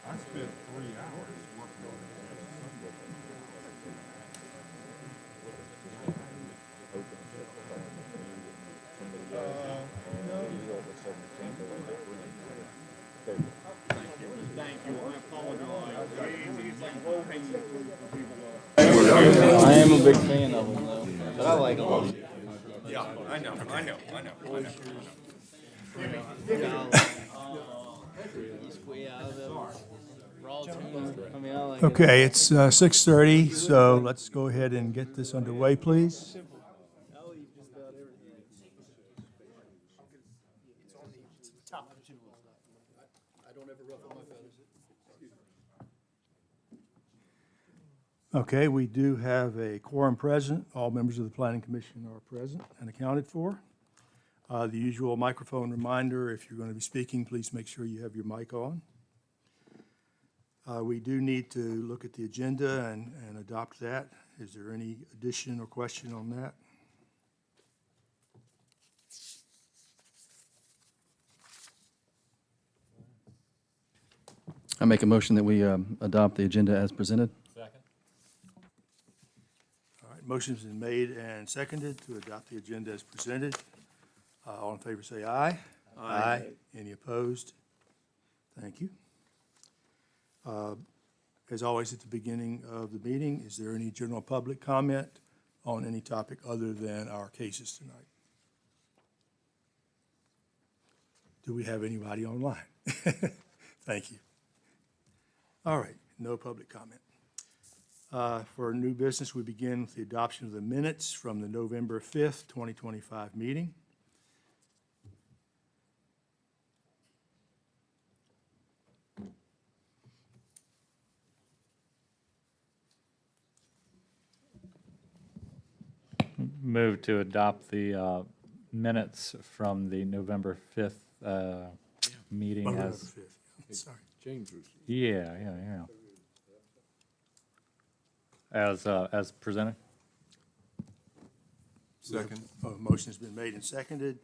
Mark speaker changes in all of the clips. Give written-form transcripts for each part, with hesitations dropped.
Speaker 1: I spent 3 hours working on it.
Speaker 2: I am a big fan of them, though. But I like them.
Speaker 1: Yeah, I know.
Speaker 3: Okay, it's 6:30, so let's go ahead and get this underway, please. Okay, we do have a quorum present. All members of the Planning Commission are present and accounted for. The usual microphone reminder, if you're going to be speaking, please make sure you have your mic on. We do need to look at the agenda and adopt that. Is there any addition or question on that?
Speaker 2: I make a motion that we adopt the agenda as presented.
Speaker 3: All right, motion's been made and seconded to adopt the agenda as presented. All in favor say aye. Aye. Any opposed? Thank you. As always, at the beginning of the meeting, is there any general public comment on any topic other than our cases tonight? Do we have anybody online? Thank you. All right, no public comment. For new business, we begin with the adoption of the minutes from the November 5th, 2025 meeting.
Speaker 4: Move to adopt the minutes from the November 5th meeting
Speaker 3: November
Speaker 4: as,
Speaker 3: 5th, sorry.
Speaker 1: James was.
Speaker 4: yeah. As presented.
Speaker 1: Second.
Speaker 3: Motion's been made and seconded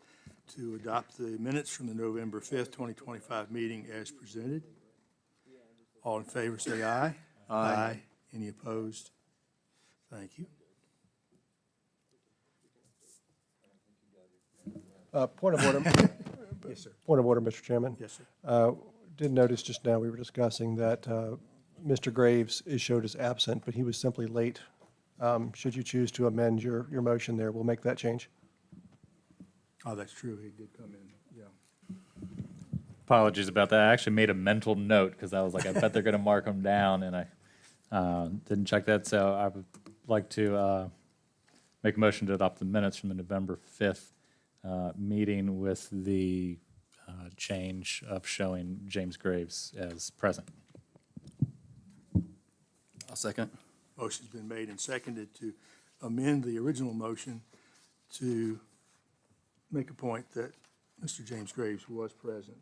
Speaker 3: to adopt the minutes from the November 5th, 2025 meeting as presented. All in favor say aye. Aye. Any opposed? Thank you.
Speaker 5: Point of order.
Speaker 3: Yes, sir.
Speaker 5: Point of order, Mr. Chairman.
Speaker 3: Yes, sir.
Speaker 5: Did notice just now, we were discussing that Mr. Graves is showed as absent, but he was simply late. Should you choose to amend your motion there, we'll make that change.
Speaker 3: Oh, that's true. He did come in, yeah.
Speaker 4: Apologies about that. I actually made a mental note because I was like, I bet they're going to mark them down, and I didn't check that. So I would like to make a motion to adopt the minutes from the November 5th meeting with the change of showing James Graves as present.
Speaker 2: I'll second.
Speaker 3: Motion's been made and seconded to amend the original motion to make a point that Mr. James Graves was present.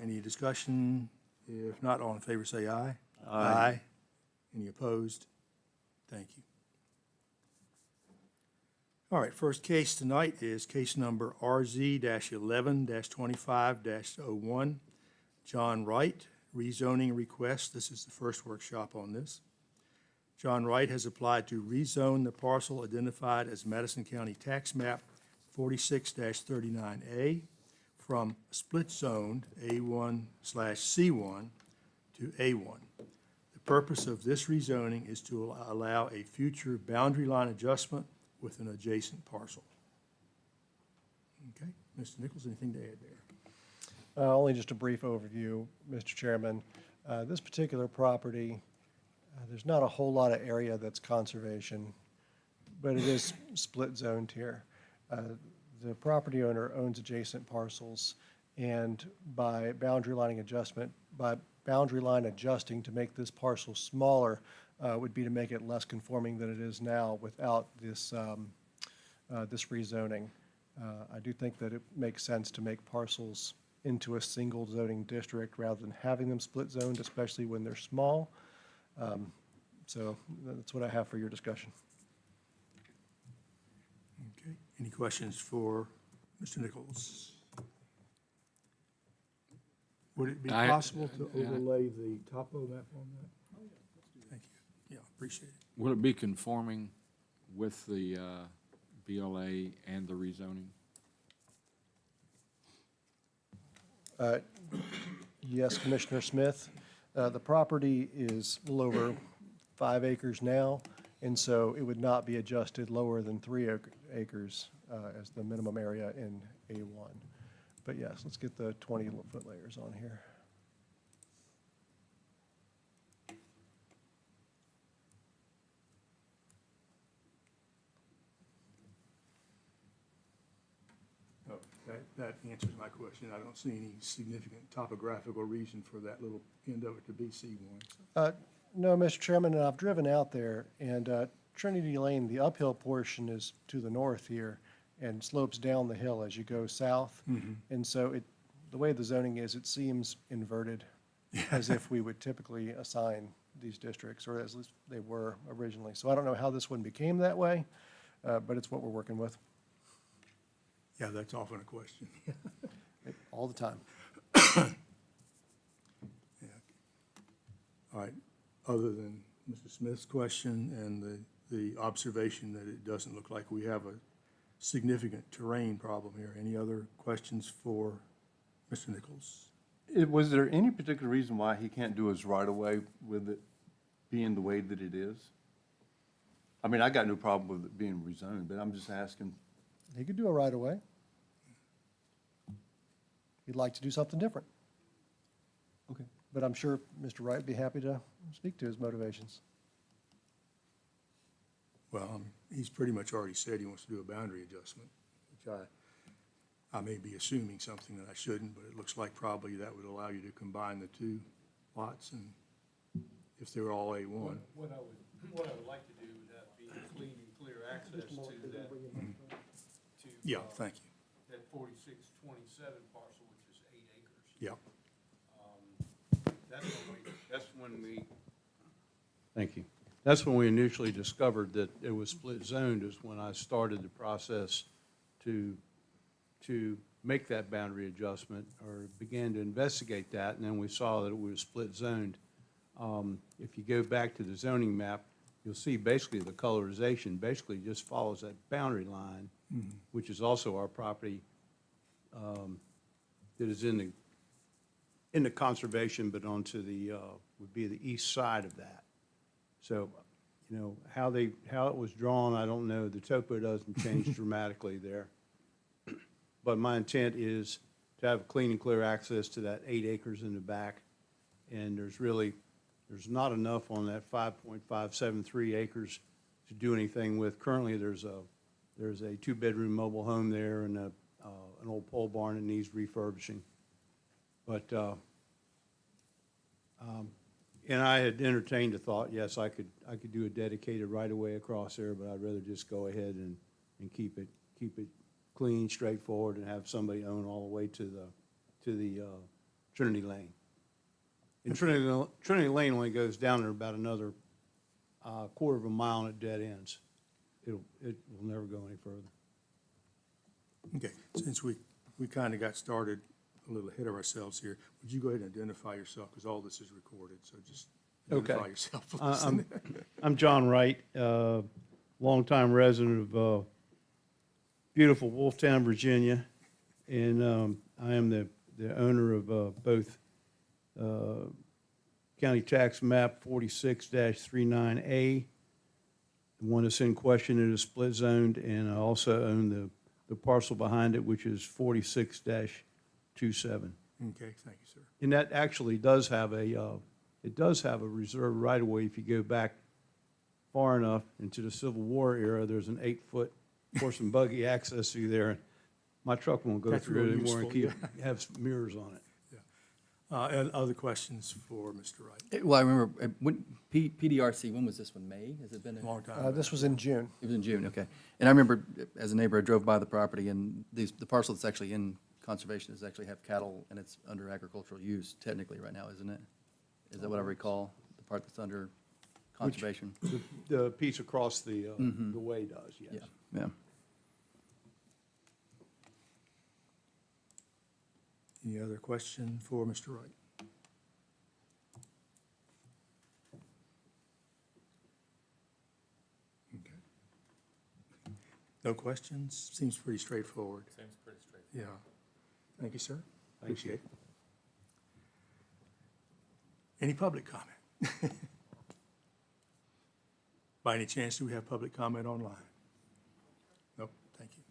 Speaker 3: Any discussion? If not, all in favor say aye. Aye. Any opposed? Thank you. All right, first case tonight is case number RZ-11-25-01, John Wright, rezoning request. This is the first workshop on this. John Wright has applied to rezone the parcel identified as Madison County Tax Map 46-39A from split-zoned A1/C1 to A1. The purpose of this rezoning is to allow a future boundary line adjustment with an adjacent parcel. Okay, Mr. Nichols, anything to add there?
Speaker 5: Only just a brief overview, Mr. Chairman. This particular property, there's not a whole lot of area that's conservation, but it is split zoned here. The property owner owns adjacent parcels, and by boundary line adjusting to make this parcel smaller would be to make it less conforming than it is now without this this rezoning. I do think that it makes sense to make parcels into a single zoning district rather than having them split zoned, especially when they're small. So that's what I have for your discussion.
Speaker 3: Okay, any questions for Mr. Nichols? Would it be possible to overlay the topo map on that? Thank you. Yeah, appreciate it.
Speaker 6: Will it be conforming with the BLA and the rezoning?
Speaker 5: Yes, Commissioner Smith. The property is a little over 5 acres now, and so it would not be adjusted lower than 3 acres as the minimum area in A1. But yes, let's get the 20-foot layers on here.
Speaker 3: Oh, that answers my question. I don't see any significant topographical reason for that little end of it to be C1.
Speaker 5: No, Mr. Chairman, and I've driven out there, and Trinity Lane, the uphill portion is to the north here and slopes down the hill as you go south. And so the way the zoning is, it seems inverted, as if we would typically assign these districts, or at least they were originally. So I don't know how this one became that way, but it's what we're working with
Speaker 3: Yeah, that's often a question.
Speaker 5: all the time.
Speaker 3: All right, other than Mr. Smith's question and the observation that it doesn't look like we have a significant terrain problem here, any other questions for Mr. Nichols?
Speaker 7: Was there any particular reason why he can't do his right-of-way with it being the way that it is? I mean, I got no problem with it being rezoned, but I'm just asking.
Speaker 5: He could do a right-of-way. He'd like to do something different,
Speaker 7: Okay.
Speaker 5: but I'm sure Mr. Wright would be happy to speak to his motivations.
Speaker 3: Well, he's pretty much already said he wants to do a boundary adjustment, which I may be assuming something that I shouldn't, but it looks like probably that would allow you to combine the two lots, and if they were all A1.
Speaker 8: What I would like to do would have be clean and clear access to that, to.
Speaker 3: Yeah, thank you.
Speaker 8: That 4627 parcel, which is 8 acres.
Speaker 3: Yeah.
Speaker 8: That's when we,
Speaker 9: Thank you. That's when we initially discovered that it was split zoned, is when I started the process to make that boundary adjustment, or began to investigate that, and then we saw that it was split zoned. If you go back to the zoning map, you'll see basically the colorization basically just follows that boundary line, which is also our property that is in the conservation, but onto the, would be the east side of that. So, you know, how it was drawn, I don't know. The topo doesn't change dramatically there. But my intent is to have clean and clear access to that 8 acres in the back. And there's not enough on that 5.573 acres to do anything with. Currently, there's a 2-bedroom mobile home there and an old pole barn that needs refurbishing. But, and I had entertained the thought, yes, I could do a dedicated right-of-way across there, but I'd rather just go ahead and keep it clean, straightforward, and have somebody own all the way to the Trinity Lane. And Trinity Lane only goes down there about another quarter of a mile and it dead ends. It will never go any further.
Speaker 3: Okay, since we kind of got started a little ahead of ourselves here, would you go ahead and identify yourself, because all this is recorded, so just identify
Speaker 9: Okay.
Speaker 3: yourself. please.
Speaker 9: I'm John Wright, longtime resident of beautiful Wolftown, Virginia, and I am the owner of both County Tax Map 46-39A. The one that's in question is split zoned, and I also own the parcel behind it, which is 46-27.
Speaker 3: Okay, thank you, sir.
Speaker 9: And that actually does have a reserved right-of-way. If you go back far enough into the Civil War era, there's an 8-foot horse and buggy access through there. My truck won't go
Speaker 3: That's
Speaker 9: through it
Speaker 3: real
Speaker 9: anymore and
Speaker 3: useful,
Speaker 9: have mirrors on it.
Speaker 3: And other questions for Mr. Wright?
Speaker 2: Well, I remember, PDRC, when was this one, May? Has it been?
Speaker 3: A long time.
Speaker 5: This was in June.
Speaker 2: It was in June, okay. And I remember, as a neighbor, I drove by the property, and the parcel that's actually in conservation does actually have cattle, and it's under agricultural use technically right now, isn't it? Is that what I recall, the part that's under conservation.
Speaker 9: The piece across the way does, yes.
Speaker 2: Yeah, yeah.
Speaker 3: Any other question for Mr. Wright? Okay. No questions? Seems pretty straightforward.
Speaker 4: Seems pretty straightforward.
Speaker 3: Yeah. Thank you, sir. Appreciate it. Any public comment? By any chance, do we have public comment online? Nope, thank you.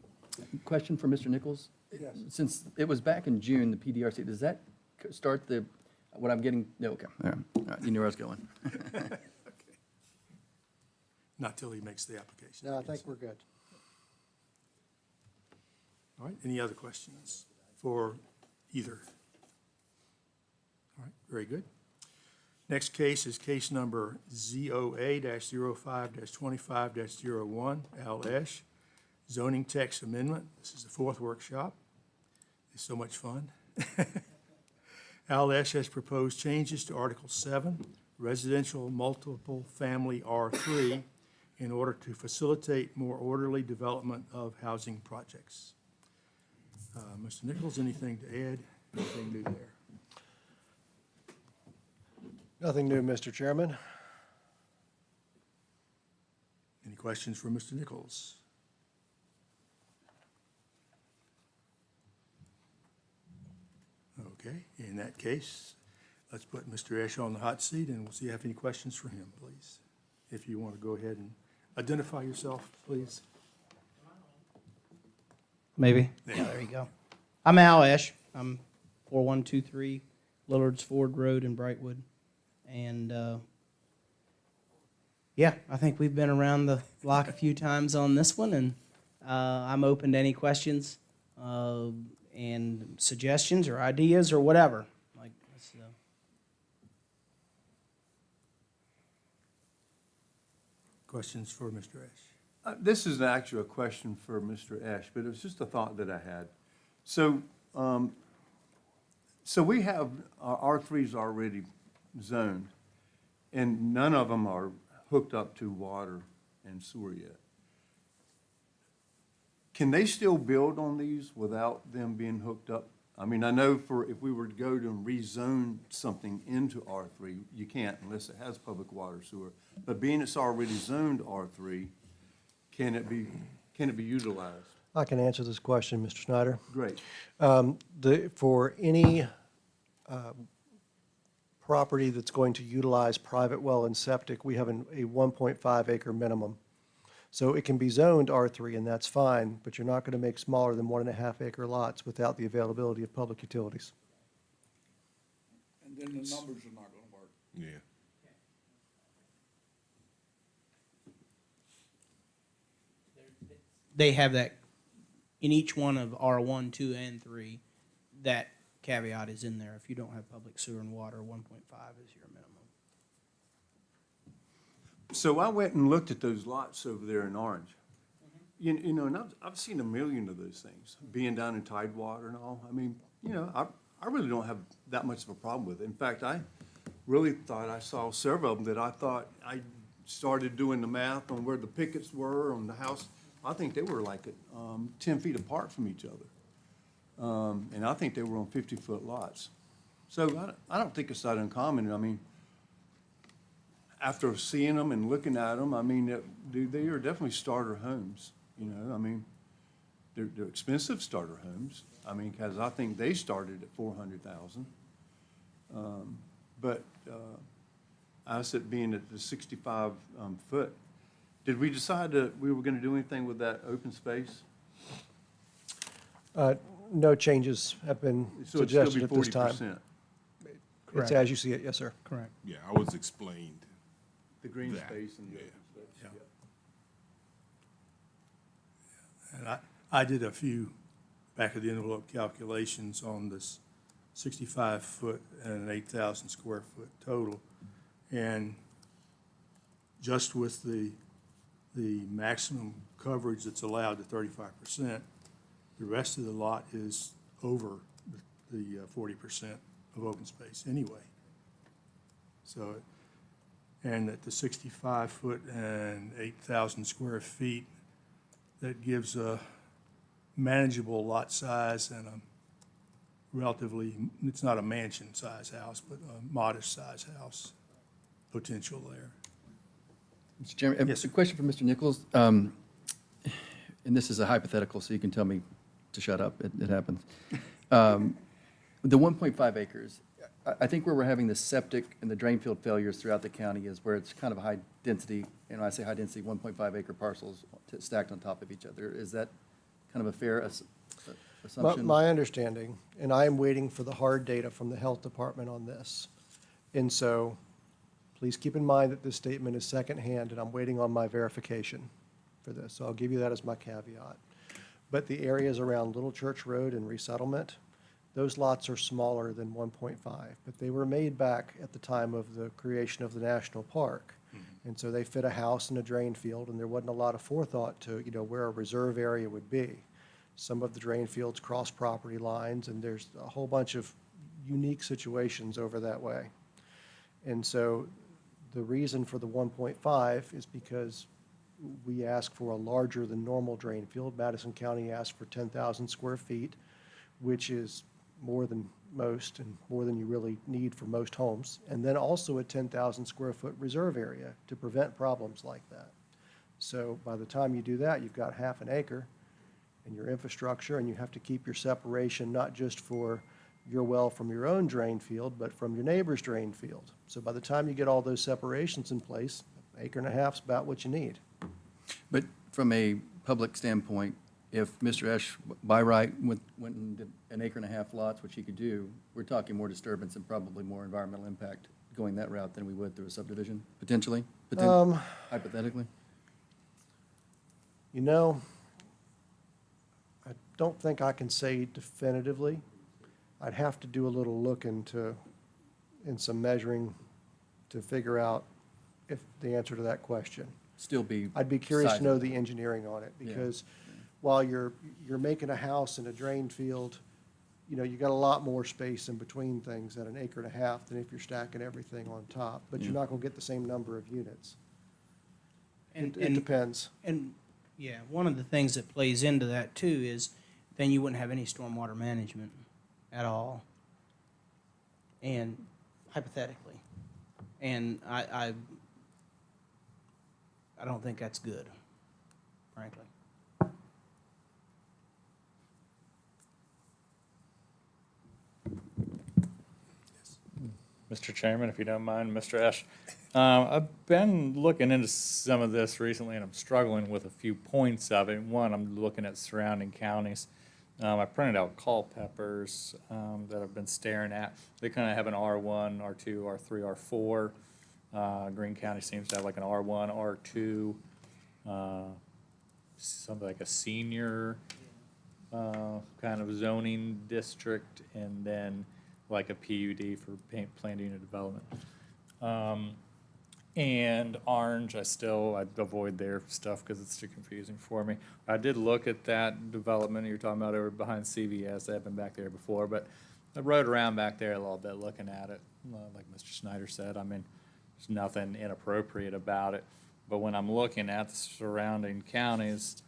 Speaker 2: Question for Mr. Nichols?
Speaker 3: Yes.
Speaker 2: Since it was back in June, the PDRC, does that start the, what I'm getting, no, okay, all right, you knew where I was going.
Speaker 3: Not till he makes the application.
Speaker 5: No, I think we're good.
Speaker 3: All right, any other questions for either? All right, very good. Next case is case number ZOA-05-25-01, Al Esch, zoning text amendment. This is the fourth workshop. It's so much fun. Al Esch has proposed changes to Article 7, residential multiple family R3, in order to facilitate more orderly development of housing projects. Mr. Nichols, anything to add? Anything new there?
Speaker 5: Nothing new, Mr. Chairman.
Speaker 3: Any questions for Mr. Nichols? Okay, in that case, let's put Mr. Esch on the hot seat, and we'll see if you have any questions for him, please. If you want to go ahead and identify yourself, please.
Speaker 10: Maybe. Yeah, there you go. I'm Al Esch. I'm 4123 Lillard's Ford Road in Brightwood. And, yeah, I think we've been around the block a few times on this one, and I'm open to any questions and suggestions or ideas or whatever. Like,
Speaker 3: Questions for Mr. Esch?
Speaker 7: This is actually a question for Mr. Esch, but it was just a thought that I had. So, so we have, our R3s already zoned, and none of them are hooked up to water and sewer yet. Can they still build on these without them being hooked up? I mean, I know for, if we were to go to rezone something into R3, you can't unless it has public water sewer. But being it's already zoned R3, can it be utilized?
Speaker 5: I can answer this question, Mr. Snyder.
Speaker 7: Great.
Speaker 5: For any property that's going to utilize private well and septic, we have a 1.5 acre minimum. So it can be zoned R3, and that's fine, but you're not going to make smaller than 1.5 acre lots without the availability of public utilities.
Speaker 1: And then the numbers are not gonna work. Yeah.
Speaker 10: they have that in each one of R1, 2, and 3. That caveat is in there. If you don't have public sewer and water, 1.5 is your minimum.
Speaker 7: So I went and looked at those lots over there in Orange. You know, and I've seen a million of those things, being down in Tidewater and all. I mean, you know, I really don't have that much of a problem with it. In fact, I really thought I saw several of them that I thought I started doing the math on where the pickets were on the house. I think they were like 10 feet apart from each other. And I think they were on 50-foot lots. So I don't think it's that uncommon. I mean, after seeing them and looking at them, I mean, they are definitely starter homes. You know, I mean, they're expensive starter homes. I mean, because I think they started at $400,000. But I said being at the 65 foot, did we decide that we were going to do anything with that open space?
Speaker 5: No changes have been
Speaker 7: So it'd still be
Speaker 5: suggested at this time.
Speaker 7: 40%?
Speaker 5: It's
Speaker 10: Correct.
Speaker 5: as you see it, yes, sir.
Speaker 10: Correct.
Speaker 1: Yeah, I was explained.
Speaker 7: The green
Speaker 1: That,
Speaker 7: space and the
Speaker 1: yeah.
Speaker 7: open space?
Speaker 3: Yeah. And I did a few back of the envelope calculations on this 65 foot and an 8,000 square foot total. And just with the maximum coverage that's allowed to 35%, the rest of the lot is over the 40% of open space anyway. So and that the 65 foot and 8,000 square feet, that gives a manageable lot size and a relatively, it's not a mansion-size house, but a modest-size house potential there.
Speaker 2: Mr. Chairman,
Speaker 3: Yes,
Speaker 2: a
Speaker 3: sir.
Speaker 2: question for Mr. Nichols. And this is a hypothetical, so you can tell me to shut up. It happens. The 1.5 acres, I think where we're having the septic and the drain field failures throughout the county is where it's kind of a high density, and when I say high density, 1.5 acre parcels stacked on top of each other. Is that kind of a fair assumption?
Speaker 5: My understanding, and I am waiting for the hard data from the health department on this. And so, please keep in mind that this statement is secondhand, and I'm waiting on my verification for this. So I'll give you that as my caveat. But the areas around Little Church Road and Resettlement, those lots are smaller than 1.5, but they were made back at the time of the creation of the national park. And so they fit a house and a drain field, and there wasn't a lot of forethought to, where a reserve area would be. Some of the drain fields cross property lines, and there's a whole bunch of unique situations over that way. And so the reason for the 1.5 is because we ask for a larger than normal drain field. Madison County asked for 10,000 square feet, which is more than most and more than you really need for most homes. And then also a 10,000 square foot reserve area to prevent problems like that. So by the time you do that, you've got half an acre in your infrastructure, and you have to keep your separation not just for your well from your own drain field, but from your neighbor's drain field. So by the time you get all those separations in place, an acre and a half's about what you need.
Speaker 2: But from a public standpoint, if Mr. Esch by right went and did an acre and a half lots, which he could do, we're talking more disturbance and probably more environmental impact going that route than we would through a subdivision, potentially, hypothetically?
Speaker 5: I don't think I can say definitively. I'd have to do a little look into, and some measuring to figure out if the answer to that question.
Speaker 2: Still be.
Speaker 5: I'd be curious to know
Speaker 2: sizable.
Speaker 5: the engineering on it,
Speaker 2: Yeah.
Speaker 5: because while you're making a house in a drain field, you got a lot more space in between things at an acre and a half than if you're stacking everything on top, but you're
Speaker 2: Yeah.
Speaker 5: not gonna get the same number of units.
Speaker 10: And,
Speaker 5: It depends.
Speaker 10: And, yeah, one of the things that plays into that too is then you wouldn't have any stormwater management at all. And hypothetically. And I don't think that's good, frankly.
Speaker 4: Mr. Chairman, if you don't mind, Mr. Esch. I've been looking into some of this recently, and I'm struggling with a few points of it. One, I'm looking at surrounding counties. I printed out Culpeper's that I've been staring at. They kind of have an R1, R2, R3, R4. Greene County seems to have like an R1, R2, something like a senior kind of zoning district, and then like a PUD for planned unit development. And Orange, I'd avoid their stuff because it's too confusing for me. I did look at that development you're talking about over behind CVS. I've been back there before, but I rode around back there a little bit looking at it. Like Mr. Snyder said, I mean, there's nothing inappropriate about it. But when I'm looking at the surrounding counties,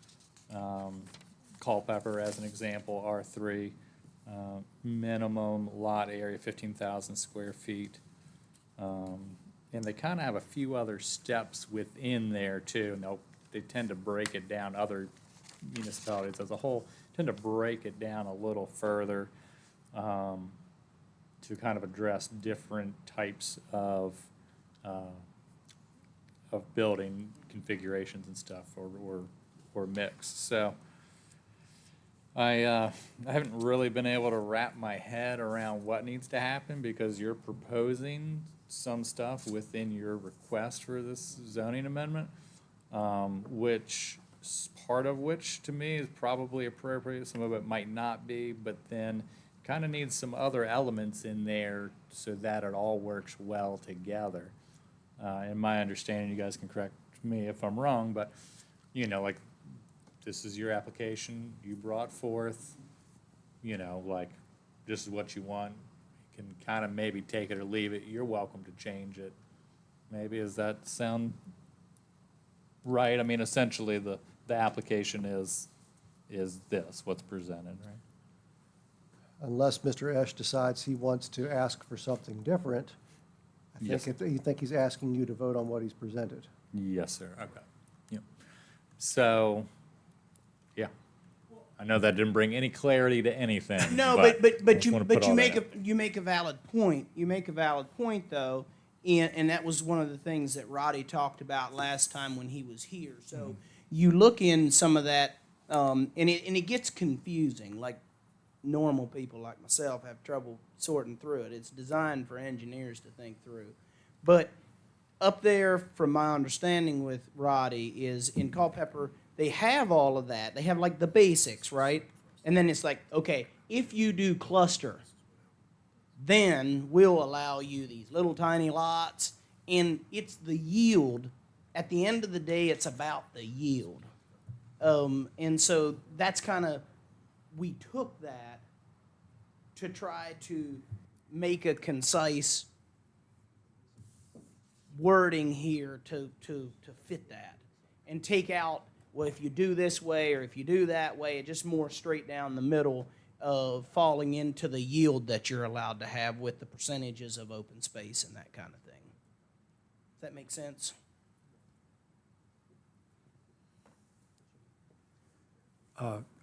Speaker 4: Culpeper as an example, R3, minimum lot area, 15,000 square feet. And they kind of have a few other steps within there too. And they tend to break it down, other municipalities as a whole tend to break it down a little further to kind of address different types of building configurations and stuff, or mix. So I haven't really been able to wrap my head around what needs to happen, because you're proposing some stuff within your request for this zoning amendment, part of which to me is probably appropriate, some of it might not be, but then kind of needs some other elements in there so that it all works well together. In my understanding, you guys can correct me if I'm wrong, but like, this is your application you brought forth, like, this is what you want. You can kind of maybe take it or leave it. You're welcome to change it, maybe. Does that sound right? I mean, essentially, the application is this, what's presented, right?
Speaker 5: Unless Mr. Esch decides he wants to ask for something different, I
Speaker 4: Yes.
Speaker 5: think he's asking you to vote on what he's presented.
Speaker 4: Yes, sir. Okay. Yep. So, yeah. I know that didn't bring any clarity to anything.
Speaker 10: No,
Speaker 4: I
Speaker 10: but
Speaker 4: just
Speaker 10: you
Speaker 4: wanna put all that out.
Speaker 10: you make a valid point. You make a valid point though, and that was one of the things that Roddy talked about last time when he was here. So you look in some of that, and it gets confusing. Like normal people like myself have trouble sorting through it. It's designed for engineers to think through, but up there, from my understanding with Roddy, is in Culpeper, they have all of that. They have like the basics, right? And then it's like, okay, if you do cluster, then we'll allow you these little tiny lots. And it's the yield. At the end of the day, it's about the yield. And so that's kind of, we took that to try to make a concise wording here to fit that and take out, well, if you do this way or if you do that way, it just more straight down the middle of falling into the yield that you're allowed to have with the percentages of open space and that kind of thing. Does that make sense?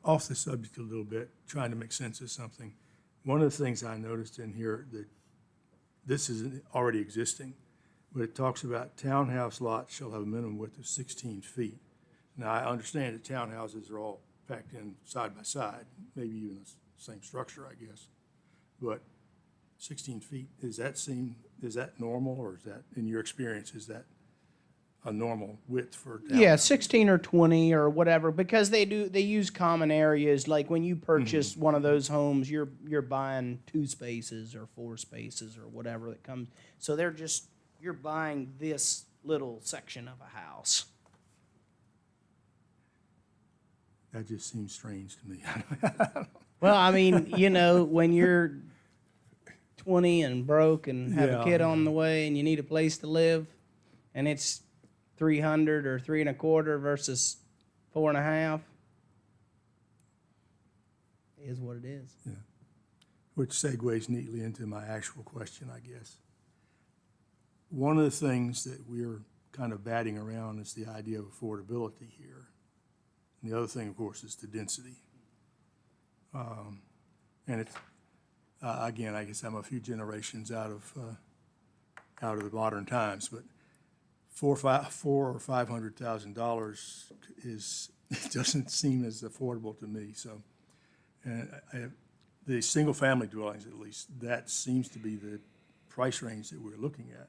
Speaker 3: Off the subject a little bit, trying to make sense of something. One of the things I noticed in here that this is already existing, but it talks about townhouse lots shall have a minimum width of 16 feet. Now, I understand that townhouses are all packed in side by side, maybe even the same structure, I guess. But 16 feet, is that normal, or is that, in your experience, is that a normal width for townhouse?
Speaker 10: Yeah, 16 or 20 or whatever, because they use common areas. Like when you purchase one of those homes, you're buying 2 spaces or 4 spaces or whatever that comes. So you're buying this little section of a house.
Speaker 3: That just seems strange to me.
Speaker 10: Well, I mean, when you're 20 and broke and have a kid on the way and you need a place to live, and it's 300 or 3.25 versus 4.5, it is what it is.
Speaker 3: Yeah. Which segues neatly into my actual question, I guess. One of the things that we're kind of batting around is the idea of affordability here. And the other thing, of course, is the density. And it's, again, I guess I'm a few generations out of the modern times, but $400,000 or $500,000 it doesn't seem as affordable to me. So, and the single-family dwellings, at least, that seems to be the price range that we're looking at.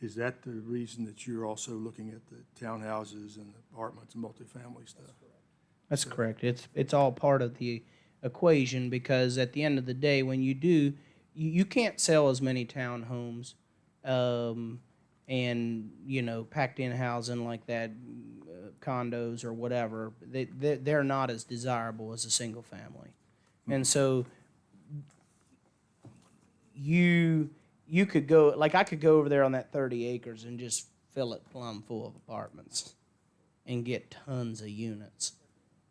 Speaker 3: Is that the reason that you're also looking at the townhouses and the apartments and multifamily stuff?
Speaker 10: That's correct. It's all part of the equation, because at the end of the day, when you do, you can't sell as many townhomes and packed in housing like that, condos or whatever. They're not as desirable as a single family, and so you could go, like I could go over there on that 30 acres and just fill it plumb full of apartments and get tons of units.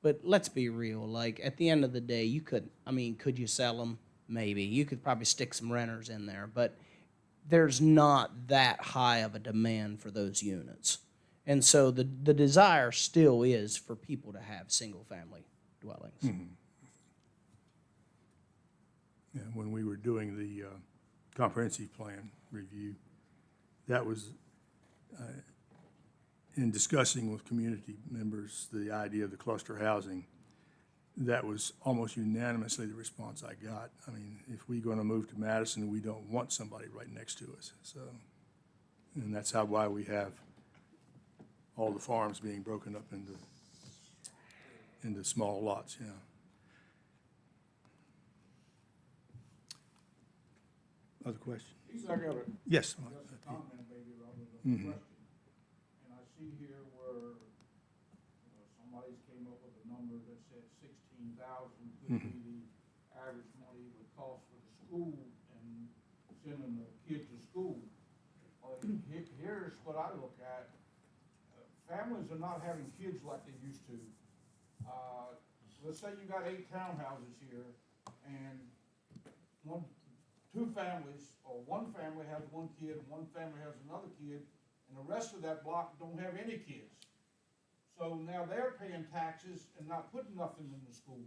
Speaker 10: But let's be real, like at the end of the day, could you sell them? Maybe. You could probably stick some renters in there, but there's not that high of a demand for those units. And so the desire still is for people to have single-family dwellings.
Speaker 3: Mm-hmm. Yeah, when we were doing the comprehensive plan review, that was, in discussing with community members the idea of the cluster housing, that was almost unanimously the response I got. I mean, if we're going to move to Madison, we don't want somebody right next to us. So, and that's why we have all the farms being broken up into small lots, yeah. Other question?
Speaker 9: I got a
Speaker 3: Yes.
Speaker 9: comment maybe rather than a question. And I see here where, somebody's came up with a number that said 16,000 could be the average money it would cost for the school, and
Speaker 8: sending a kid to school. Here's what I look at. Families are not having kids like they used to. Let's say you got 8 townhouses here, and two families, or one family has one kid, and one family has another kid, and the rest of that block don't have any kids. So now they're paying taxes and not putting nothing in the school.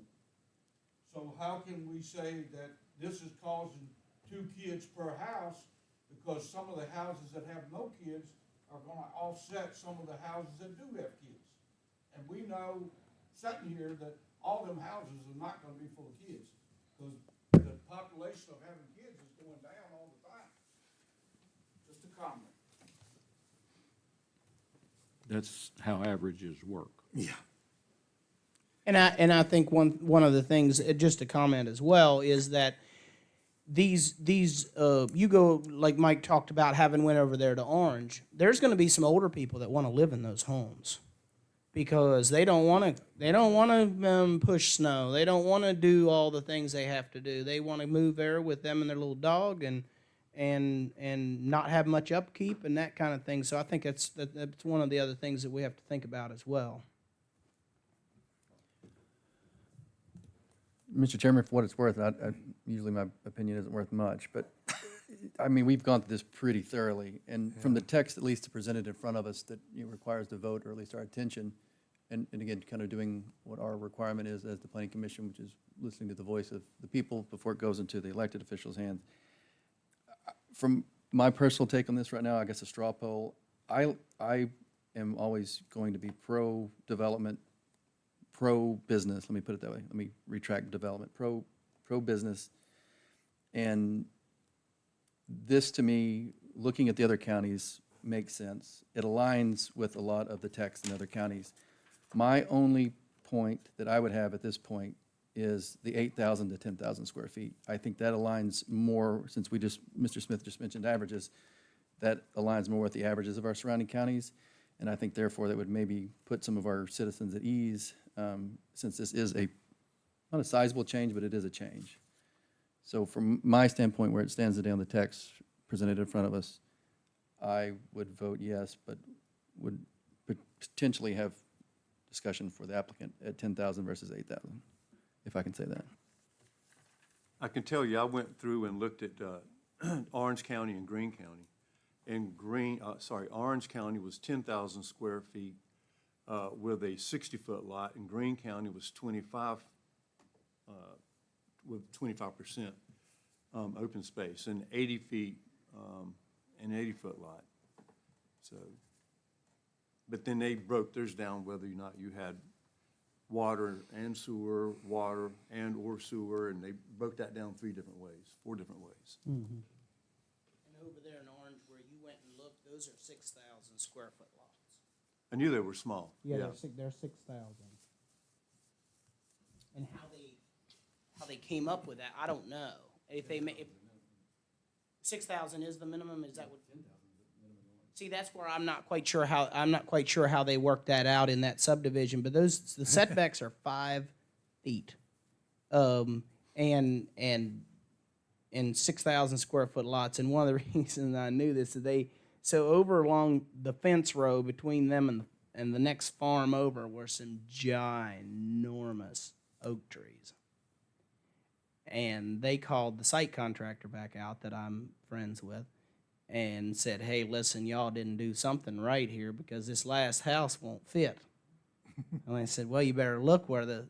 Speaker 8: So how can we say that this is causing 2 kids per house, because some of the houses that have no kids are gonna offset some of the houses that do have kids? And we know, sitting here, that all them houses are not gonna be full of kids, because the population of having kids is going down all the time. Just a comment.
Speaker 6: That's how averages work.
Speaker 3: Yeah.
Speaker 10: And I think one of the things, just to comment as well, is that these you go, like Mike talked about, having went over there to Orange, there's going to be some older people that want to live in those homes because they don't want to push snow. They don't want to do all the things they have to do. They want to move there with them and their little dog and not have much upkeep and that kind of thing. So I think that's one of the other things that we have to think about as well.
Speaker 2: Mr. Chairman, for what it's worth, usually my opinion isn't worth much, but, I mean, we've gone through this pretty thoroughly, and from the text at least presented in front of us that requires the vote, or at least our attention, and again, kind of doing what our requirement is as the planning commission, which is listening to the voice of the people before it goes into the elected officials' hands. From my personal take on this right now, I guess a straw poll, I am always going to be pro-development, pro-business, let me put it that way. Let me retract development, pro-business. And this, to me, looking at the other counties, makes sense. It aligns with a lot of the text in other counties. My only point that I would have at this point is the 8,000 to 10,000 square feet. I think that aligns more, since Mr. Smith just mentioned averages, that aligns more with the averages of our surrounding counties. And I think therefore that would maybe put some of our citizens at ease, since this is not a sizable change, but it is a change. So from my standpoint, where it stands today on the text presented in front of us, I would vote yes, but would potentially have discussion for the applicant at 10,000 versus 8,000, if I can say that.
Speaker 7: I can tell you, I went through and looked at Orange County and Greene County. And Orange County was 10,000 square feet with a 60-foot lot, and Greene County was 25, with 25% open space, and 80 feet, an 80-foot lot. So, but then they broke theirs down whether or not you had water and sewer, water and or sewer, and they broke that down 4 different ways.
Speaker 10: And over there in Orange, where you went and looked, those are 6,000 square foot lots.
Speaker 7: I knew they were small.
Speaker 10: Yeah, they're 6,000. And how they came up with that, I don't know. If 6,000 is the minimum, is that what? See, that's where I'm not quite sure how they worked that out in that subdivision. But the setbacks are 5 feet, and 6,000 square foot lots. And one of the reasons I knew this is so over along the fence row between them and the next farm over were some ginormous oak trees. And they called the site contractor back out that I'm friends with and said, hey, listen, y'all didn't do something right here because this last house won't fit. And I said, well, you better look where the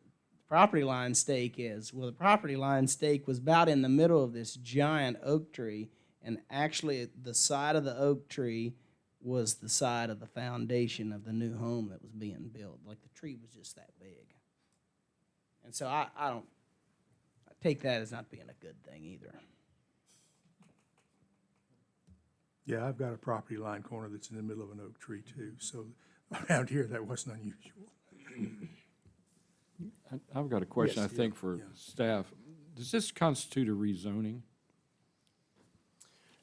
Speaker 10: property line stake is. Well, the property line stake was about in the middle of this giant oak tree, and actually the side of the oak tree was the side of the foundation of the new home that was being built. Like the tree was just that big. And so I take that as not being a good thing either.
Speaker 3: Yeah, I've got a property line corner that's in the middle of an oak tree too, so around here, that wasn't unusual.
Speaker 6: I've got a question, I
Speaker 3: Yes,
Speaker 6: think, for
Speaker 3: yeah.
Speaker 6: staff. Does this constitute a rezoning?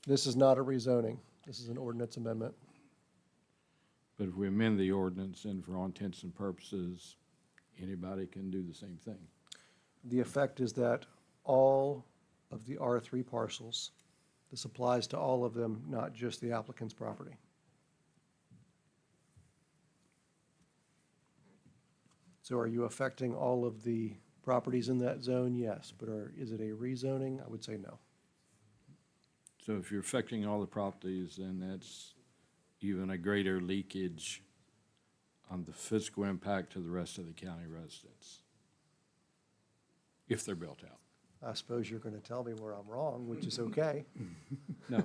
Speaker 5: This is not a rezoning. This is an ordinance amendment.
Speaker 6: But if we amend the ordinance, and for all intents and purposes, anybody can do the same thing?
Speaker 5: The effect is that all of the R3 parcels This applies to all of them, not just the applicant's property. So are you affecting all of the properties in that zone? Yes, but is it a rezoning? I would say no.
Speaker 6: So if you're affecting all the properties, then that's even a greater leakage on the physical impact to the rest of the county residents, if they're built out.
Speaker 5: I suppose you're going to tell me where I'm wrong, which is okay.
Speaker 6: No,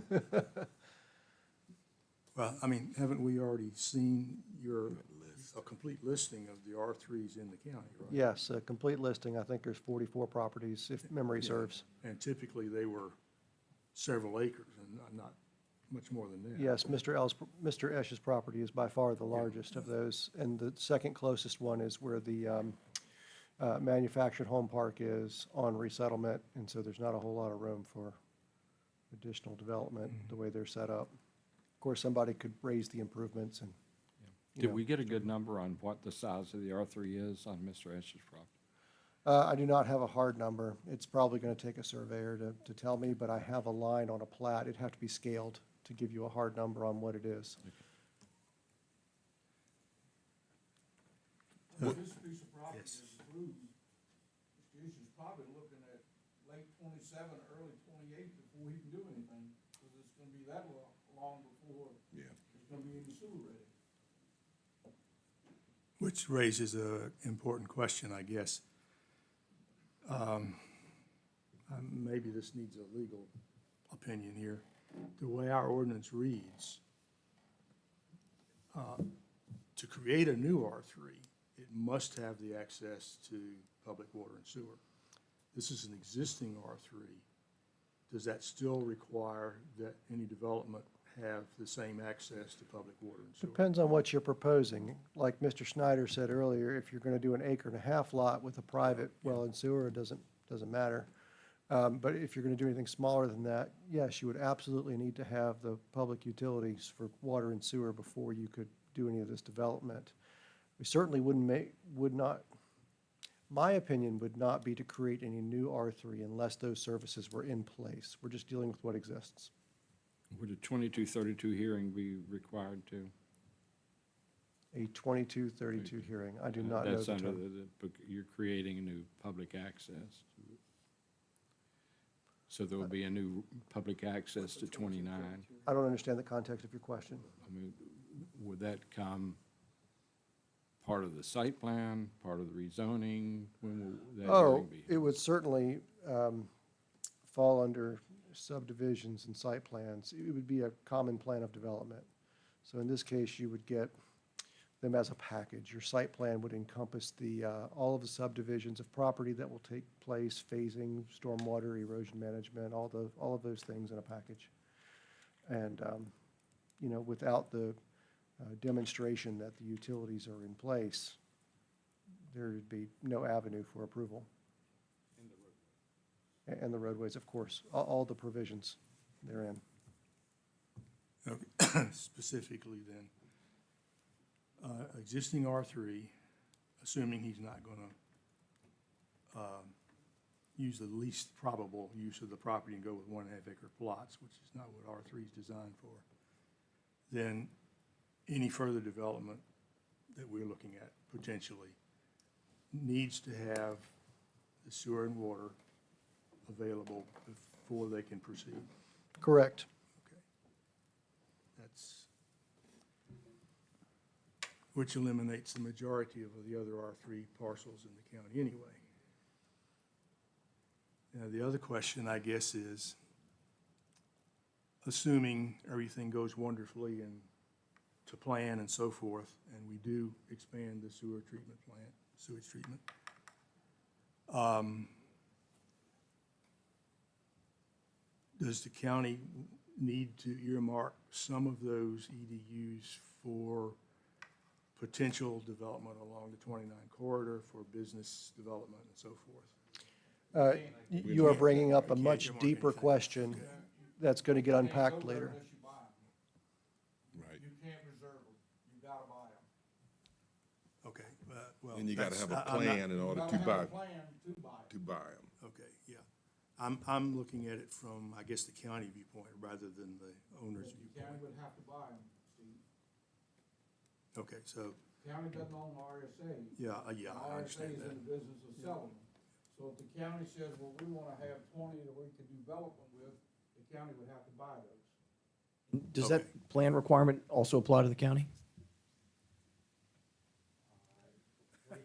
Speaker 3: Well, I mean, haven't we already seen a complete listing of the R3s in the county, right?
Speaker 5: Yes, a complete listing. I think there's 44 properties, if memory
Speaker 3: Yeah.
Speaker 5: serves.
Speaker 3: And typically, they were several acres and not much more than that.
Speaker 5: Yes, Mr. Esch's property is by far the largest of those, and the second closest one is where the manufactured home park is on resettlement, and so there's not a whole lot of room for additional development the way they're set up. Of course, somebody could raise the improvements and, you
Speaker 6: did
Speaker 5: know.
Speaker 6: we get a good number on what the size of the R3 is on Mr. Esch's property?
Speaker 5: I do not have a hard number. It's probably going to take a surveyor to tell me, but I have a line on a plat. It'd have to be scaled to give you a hard number on what it is.
Speaker 8: If this piece of property is approved, Mr. East's probably looking at late 27, early 28 before he can do anything, because it's gonna be that long before it's gonna be any sewer ready.
Speaker 3: Which raises an important question, I guess. Maybe this needs a legal opinion here. The way our ordinance reads, to create a new R3, it must have the access to public water and sewer. This is an existing R3. Does that still require that any development have the same access to public water and sewer?
Speaker 5: Depends on what you're proposing. Like Mr. Snyder said earlier, if you're going to do an acre and a half lot with a private well and sewer, it doesn't matter. But if you're going to do anything smaller than that, yes, you would absolutely need to have the public utilities for water and sewer before you could do any of this development. We certainly my opinion would not be to create any new R3 unless those services were in place. We're just dealing with what exists.
Speaker 6: Would a 2232 hearing be required to?
Speaker 5: A 2232 hearing, I do not know
Speaker 6: That's
Speaker 5: the
Speaker 6: under
Speaker 5: term.
Speaker 6: you're creating a new public access. So there will be a new public access to 29.
Speaker 5: I don't understand the context of your question.
Speaker 6: I mean, would that come part of the site plan, part of the rezoning? When will that
Speaker 5: Oh,
Speaker 6: hearing be?
Speaker 5: it would certainly fall under subdivisions and site plans. It would be a common plan of development. So in this case, you would get them as a package. Your site plan would encompass all of the subdivisions of property that will take place, phasing, stormwater, erosion management, all of those things in a package. And, without the demonstration that the utilities are in place, there would be no avenue for approval. And the roadways, of course, all the provisions therein.
Speaker 3: Okay. Specifically then, existing R3, assuming he's not gonna use the least probable use of the property and go with 1.5 acre plots, which is not what R3 is designed for, then any further development that we're looking at potentially needs to have the sewer and water available before they can proceed.
Speaker 5: Correct.
Speaker 3: Okay. Which eliminates the majority of the other R3 parcels in the county anyway. Now, the other question, I guess, is, assuming everything goes wonderfully and to plan and so forth, and we do expand the sewer treatment plant, sewage treatment, does the county need to earmark some of those EDUs for potential development along the 29 corridor for business development and so forth?
Speaker 5: You are bringing up a
Speaker 3: We can't
Speaker 5: much
Speaker 3: earmark
Speaker 5: deeper
Speaker 3: anything.
Speaker 5: question that's going to get
Speaker 8: You can't
Speaker 5: unpacked
Speaker 8: go there
Speaker 5: later.
Speaker 8: unless you buy 'em.
Speaker 1: Right.
Speaker 8: You can't reserve them, you gotta buy them.
Speaker 3: Okay, well.
Speaker 1: And you gotta
Speaker 3: that's-
Speaker 1: have a
Speaker 3: I'm not-
Speaker 1: plan in order
Speaker 8: You
Speaker 1: to
Speaker 8: gotta
Speaker 1: buy,
Speaker 8: have a plan to buy 'em.
Speaker 1: to buy them.
Speaker 3: Okay, yeah. I'm looking at it from, I guess, the county viewpoint rather than the owner's
Speaker 8: The
Speaker 3: viewpoint.
Speaker 8: county would have to buy them, Steve.
Speaker 3: Okay, so,
Speaker 8: County doesn't own RSA.
Speaker 3: yeah, I
Speaker 8: RSA
Speaker 3: understand
Speaker 8: is
Speaker 3: that.
Speaker 8: in the business of selling them. So if the county says, well, we wanna have 20 that we can develop them with, the county would have to buy those.
Speaker 11: Does
Speaker 3: Okay.
Speaker 11: that plan requirement also apply to the county?
Speaker 8: I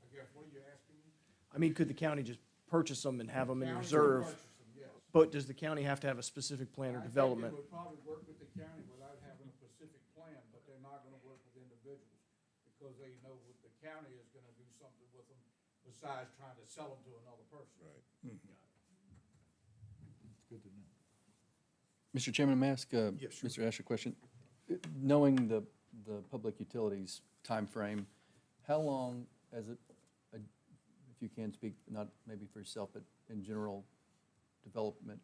Speaker 8: guess, what are you asking me?
Speaker 11: I mean, could the county just purchase them and have them in
Speaker 8: County would
Speaker 11: reserve?
Speaker 8: purchase them, yes.
Speaker 11: But does the county have to have a specific plan or development?
Speaker 8: I think they would probably work with the county without having a specific plan, but they're not gonna work with individuals because they know what the county is gonna do something with them besides trying to sell them to another person. Right.
Speaker 4: Good to know.
Speaker 2: Mr. Chairman, may I ask
Speaker 3: Yes, sure.
Speaker 2: Mr. Ashe a question? Knowing the public utilities timeframe, how long, as it, if you can speak, not maybe for yourself, but in general development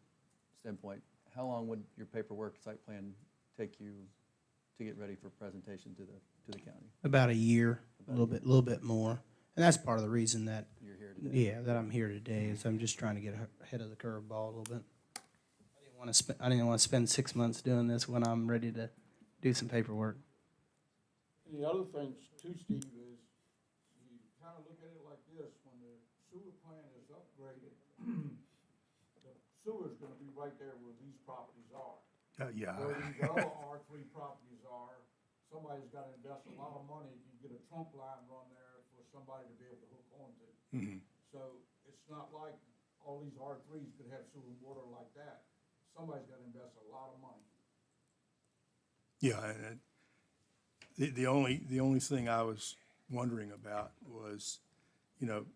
Speaker 2: standpoint, how long would your paperwork, site plan take you to get ready for presentation to the county?
Speaker 10: About a year, a little bit more. And that's part of the reason that,
Speaker 2: You're here today.
Speaker 10: yeah, that I'm here today, is I'm just trying to get ahead of the curveball a little bit. I didn't want to spend 6 months doing this when I'm ready to do some paperwork.
Speaker 8: And the other thing too, Steve, is you kind of look at it like this, when the sewer plant is upgraded, the sewer's gonna be right there where these properties are.
Speaker 3: Yeah,
Speaker 8: Where these other R3 properties are, somebody's gotta invest a lot of money if you get a trunk line run there for somebody to be able to hook onto. So it's not like all these R3s could have sewer and water like that. Somebody's gotta invest a lot of money.
Speaker 3: yeah, and the only thing I was wondering about was, you know,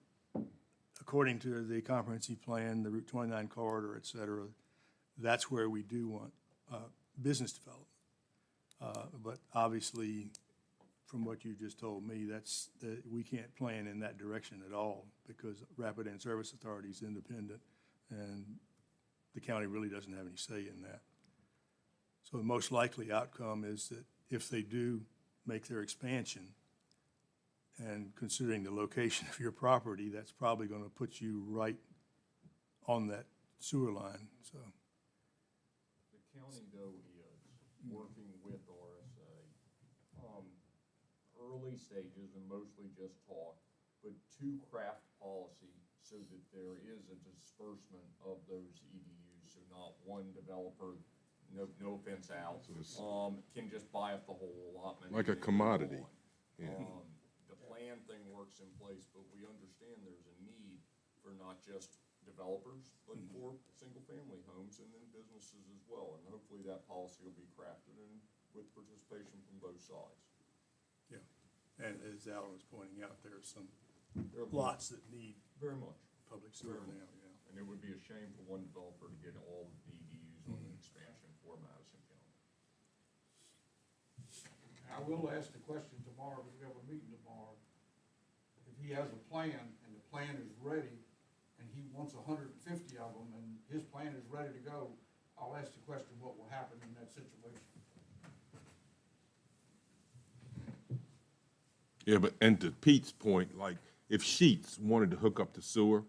Speaker 3: according to the comprehensive plan, the Route 29 corridor, et cetera, that's where we do want business development. But obviously, from what you just told me, we can't plan in that direction at all because Rapidan Service Authority is independent and the county really doesn't have any say in that. So the most likely outcome is that if they do make their expansion, and considering the location of your property, that's probably going to put you right on that sewer line, so.
Speaker 12: The county, though, is working with RSA, early stages and mostly just talk, but to craft policy so that there is a disbursement of those EDUs, so not one developer, no offense, Al, can just buy up the whole allotment.
Speaker 1: Like a
Speaker 12: and then
Speaker 1: commodity.
Speaker 12: move on. The plan thing works in place, but we understand there's a need for not just developers, but for single-family homes and then businesses as well. And hopefully that policy will be crafted and with participation from both sides.
Speaker 3: Yeah, and as Alan was pointing out, there are some
Speaker 12: There are
Speaker 3: lots that need
Speaker 12: Very much.
Speaker 3: public sewer now, yeah.
Speaker 12: And it would be a shame for one developer to get all of the EDUs on an expansion for Madison County.
Speaker 8: I will ask the question tomorrow, because we have a meeting tomorrow. If he has a plan and the plan is ready, and he wants 150 of them, and his plan is ready to go, I'll ask the question, what will happen in that situation?
Speaker 1: Yeah, but, and to Pete's point, like, if Sheets wanted to hook up the sewer,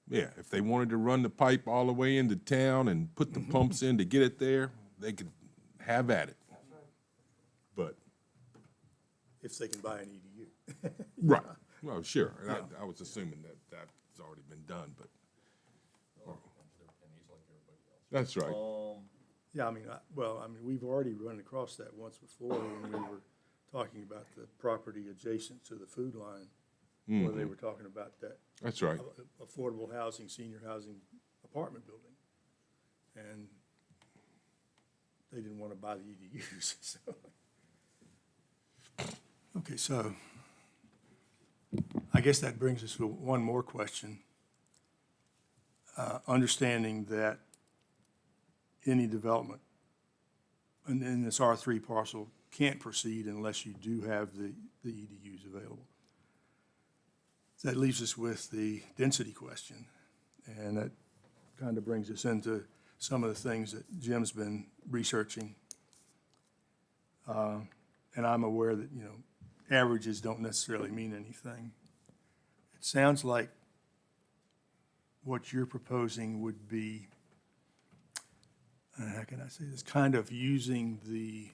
Speaker 1: yeah, if they wanted to run the pipe all the way into town and put the pumps in to get it there, they could have at it. But,
Speaker 3: If they can buy an EDU.
Speaker 1: right, well, sure, and I was assuming that that's already been done, but,
Speaker 12: And he's like everybody else.
Speaker 1: that's right.
Speaker 3: Yeah, I mean, we've already run across that once before when we were talking about the property adjacent to the food line, where they were talking about that
Speaker 1: That's right.
Speaker 3: affordable housing, senior housing apartment building. And they didn't want to buy the EDUs, so. Okay, so I guess that brings us to one more question. Understanding that any development in this R3 parcel can't proceed unless you do have the EDUs available. That leaves us with the density question, and that kind of brings us into some of the things that Jim's been researching. And I'm aware that, averages don't necessarily mean anything. It sounds like what you're proposing would be, how can I say this, kind of using the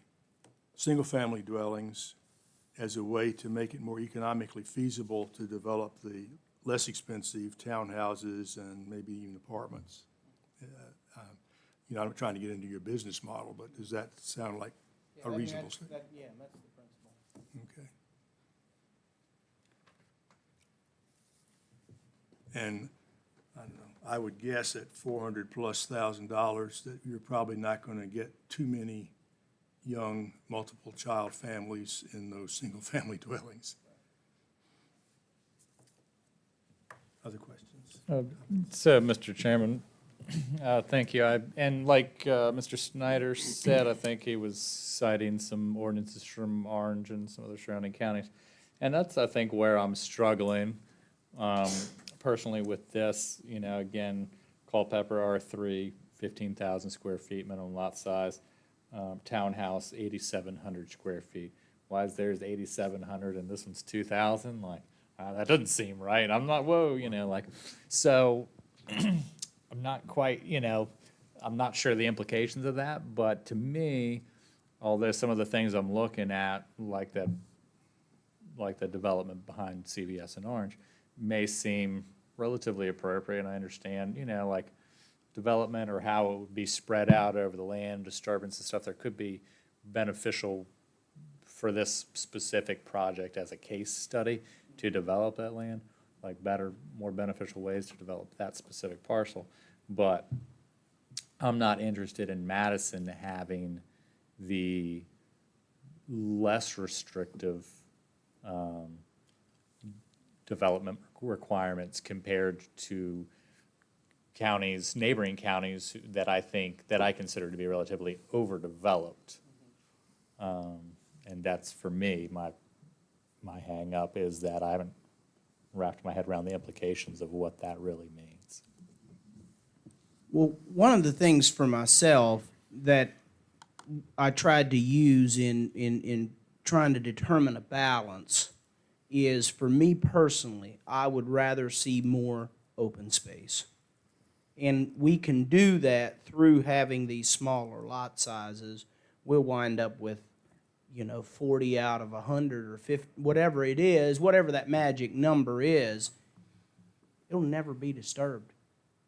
Speaker 3: single-family dwellings as a way to make it more economically feasible to develop the less expensive townhouses and maybe even apartments. I'm not trying to get into your business model, but does that sound like a reasonable statement?
Speaker 10: Yeah, that's the principle.
Speaker 3: Okay. And, I don't know, I would guess at $400,000+ that you're probably not gonna get too many young, multiple-child families in those single-family dwellings. Other questions?
Speaker 4: So, Mr. Chairman, thank you. And like Mr. Snyder said, I think he was citing some ordinances from Orange and some other surrounding counties. And that's, I think, where I'm struggling personally with this. Again, Culpeper R3, 15,000 square feet minimum lot size. Townhouse, 8,700 square feet. Why is theirs 8,700 and this one's 2,000? Like, that doesn't seem right. I'm not, so I'm not quite, I'm not sure the implications of that, but to me, although some of the things I'm looking at, like the development behind CVS and Orange, may seem relatively appropriate, and I understand, like development or how it would be spread out over the land, disturbance and stuff, there could be beneficial for this specific project as a case study to develop that land, like better, more beneficial ways to develop that specific parcel. But I'm not interested in Madison having the less restrictive development requirements compared to counties, neighboring counties that I consider to be relatively overdeveloped. And that's, for me, my hang up is that I haven't wrapped my head around the implications of what that really means.
Speaker 10: Well, one of the things for myself that I tried to use in trying to determine a balance is, for me personally, I would rather see more open space. And we can do that through having these smaller lot sizes. We'll wind up with, 40 out of 100 or 50, whatever it is, whatever that magic number is, it'll never be disturbed,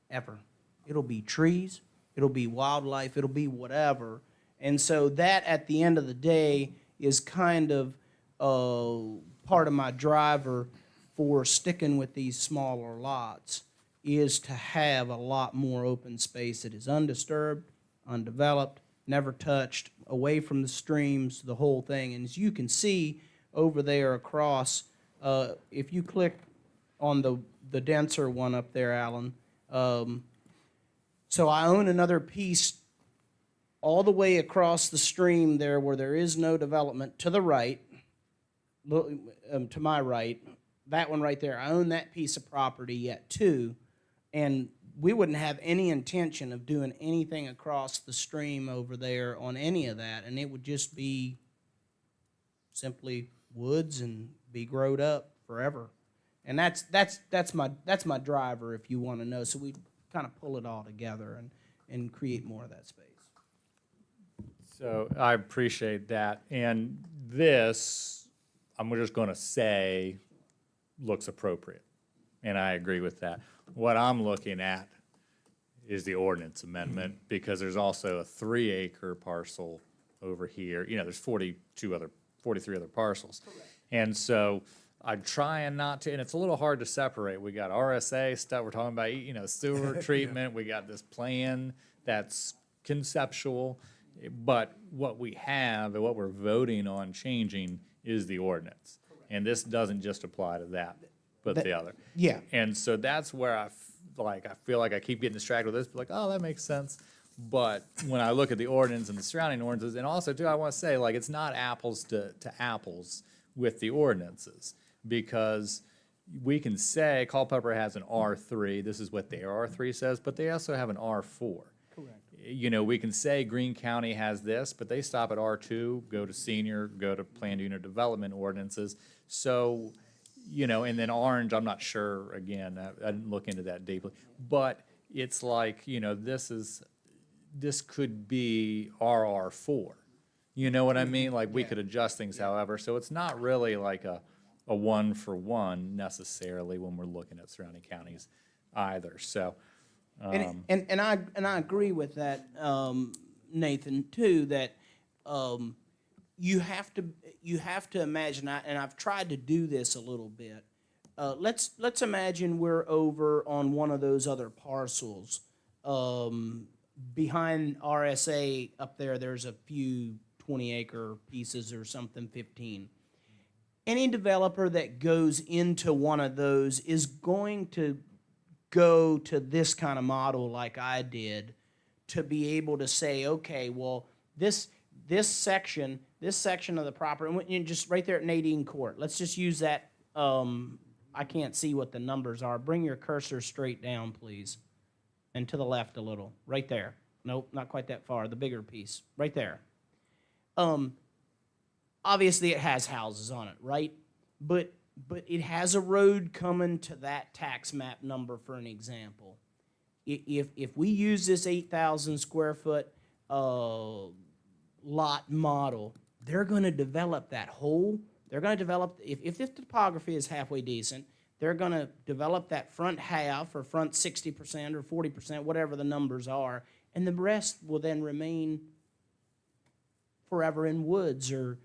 Speaker 10: ever. It'll be trees, it'll be wildlife, it'll be whatever. And so that, at the end of the day, is kind of part of my driver for sticking with these smaller lots, is to have a lot more open space that is undisturbed, undeveloped, never touched, away from the streams, the whole thing. And as you can see over there across, if you click on the denser one up there, Alan, so I own another piece all the way across the stream there where there is no development to the right, to my right, that one right there. I own that piece of property yet too, and we wouldn't have any intention of doing anything across the stream over there on any of that, and it would just be simply woods and be growed up forever. And that's my driver, if you want to know. So we kind of pull it all together and create more of that space.
Speaker 4: So I appreciate that. And this, I'm just going to say, looks appropriate. And I agree with that. What I'm looking at is the ordinance amendment, because there's also a 3-acre parcel over here. There's 43 other parcels. Correct. And so I'm trying not to, and it's a little hard to separate. We got RSA stuff, we're talking about, sewer treatment, we got this plan that's conceptual, but what we have and what we're voting on changing is the ordinance. Correct. And this doesn't just apply to that, but the other.
Speaker 10: Yeah.
Speaker 4: And so that's where I feel like I keep getting distracted with this, like, oh, that makes sense. But when I look at the ordinance and the surrounding ordinances, and also too, I want to say, like, it's not apples to apples with the ordinances, because we can say Culpeper has an R3, this is what their R3 says, but they also have an R4. Correct. We can say Greene County has this, but they stop at R2, go to senior, go to planned unit development ordinances. So you know, and then Orange, I'm not sure, again, I didn't look into that deeply. But it's like, you know, this could be RR4. You know what I mean? Like, we could adjust things however, so it's not really like a one-for-one necessarily when we're looking at surrounding counties either, so.
Speaker 10: And I agree with that, Nathan, too, that you have to imagine, and I've tried to do this a little bit. Let's imagine we're over on one of those other parcels. Behind RSA up there, there's a few 20-acre pieces or something, 15. Any developer that goes into one of those is going to go to this kind of model like I did to be able to say, okay, well, this section of the property, and just right there at Nadine Court, let's just use that. I can't see what the numbers are. Bring your cursor straight down, please, and to the left a little, right there. Nope, not quite that far. The bigger piece, right there. Obviously, it has houses on it, right? But it has a road coming to that tax map number, for an example. If we use this 8,000 square foot lot model, they're going to develop that whole. They're going to develop, if the topography is halfway decent, they're going to develop that front half or front 60% or 40%, whatever the numbers are, and the rest will then remain forever in woods or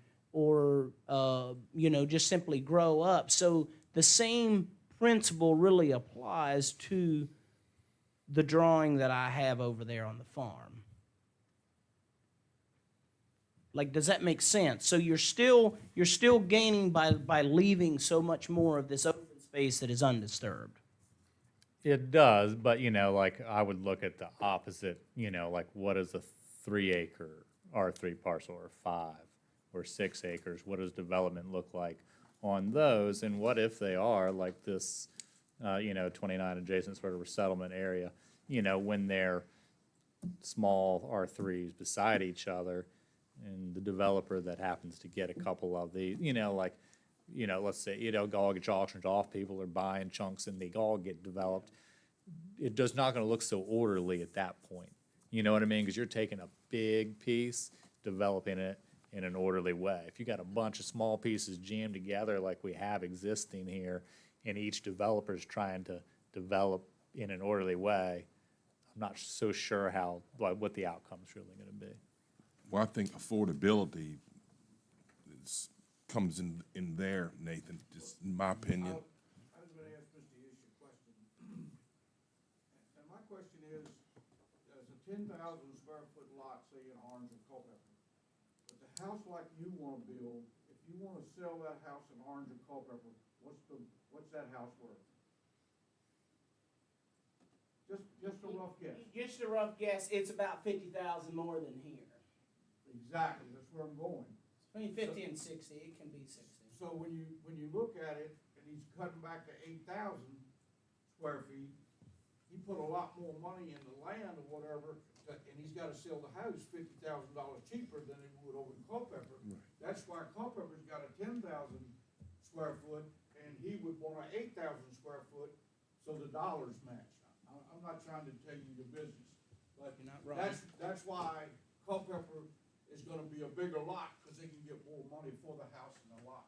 Speaker 10: you know, just simply grow up. So the same principle really applies to the drawing that I have over there on the farm. Like, does that make sense? So you're still gaining by leaving so much more of this open space that is undisturbed.
Speaker 4: It does, but, you know, like, I would look at the opposite, you know, like, what is a 3-acre R3 parcel, or 5 or 6 acres? What does development look like on those? And what if they are like this, you know, 29 adjacent sort of resettlement area, you know, when they're small R3s beside each other, and the developer that happens to get a couple of the, you know, like, you know, let's say, you know, all gets auctioned off, people are buying chunks and they all get developed. It does not gonna look so orderly at that point. You know what I mean? Because you're taking a big piece, developing it in an orderly way. If you got a bunch of small pieces jammed together like we have existing here, and each developer's trying to develop in an orderly way, I'm not so sure what the outcome's really gonna be.
Speaker 1: Well, I think affordability comes in there, Nathan, just in my opinion.
Speaker 8: I was gonna ask Mr. Ish a question. And my question is, there's a 10,000 square foot lot, say in Orange or Culpeper. But the house like you wanna build, if you wanna sell that house in Orange or Culpeper, what's that house worth? Just a rough guess.
Speaker 10: Just a rough guess, it's about 50,000 more than here.
Speaker 8: Exactly, that's where I'm going.
Speaker 10: Between 50 and 60, it can be 60.
Speaker 8: So when you look at it, and he's cutting back to 8,000 square feet, he put a lot more money in the land or whatever, and he's gotta sell the house $50,000 cheaper than he would over in Culpeper. That's why Culpeper's got a 10,000 square foot, and he would want an 8,000 square foot, so the dollars match. I'm not trying to tell you your business, but
Speaker 10: You're not wrong.
Speaker 8: that's why Culpeper is gonna be a bigger lot, because they can get more money for the house and the lot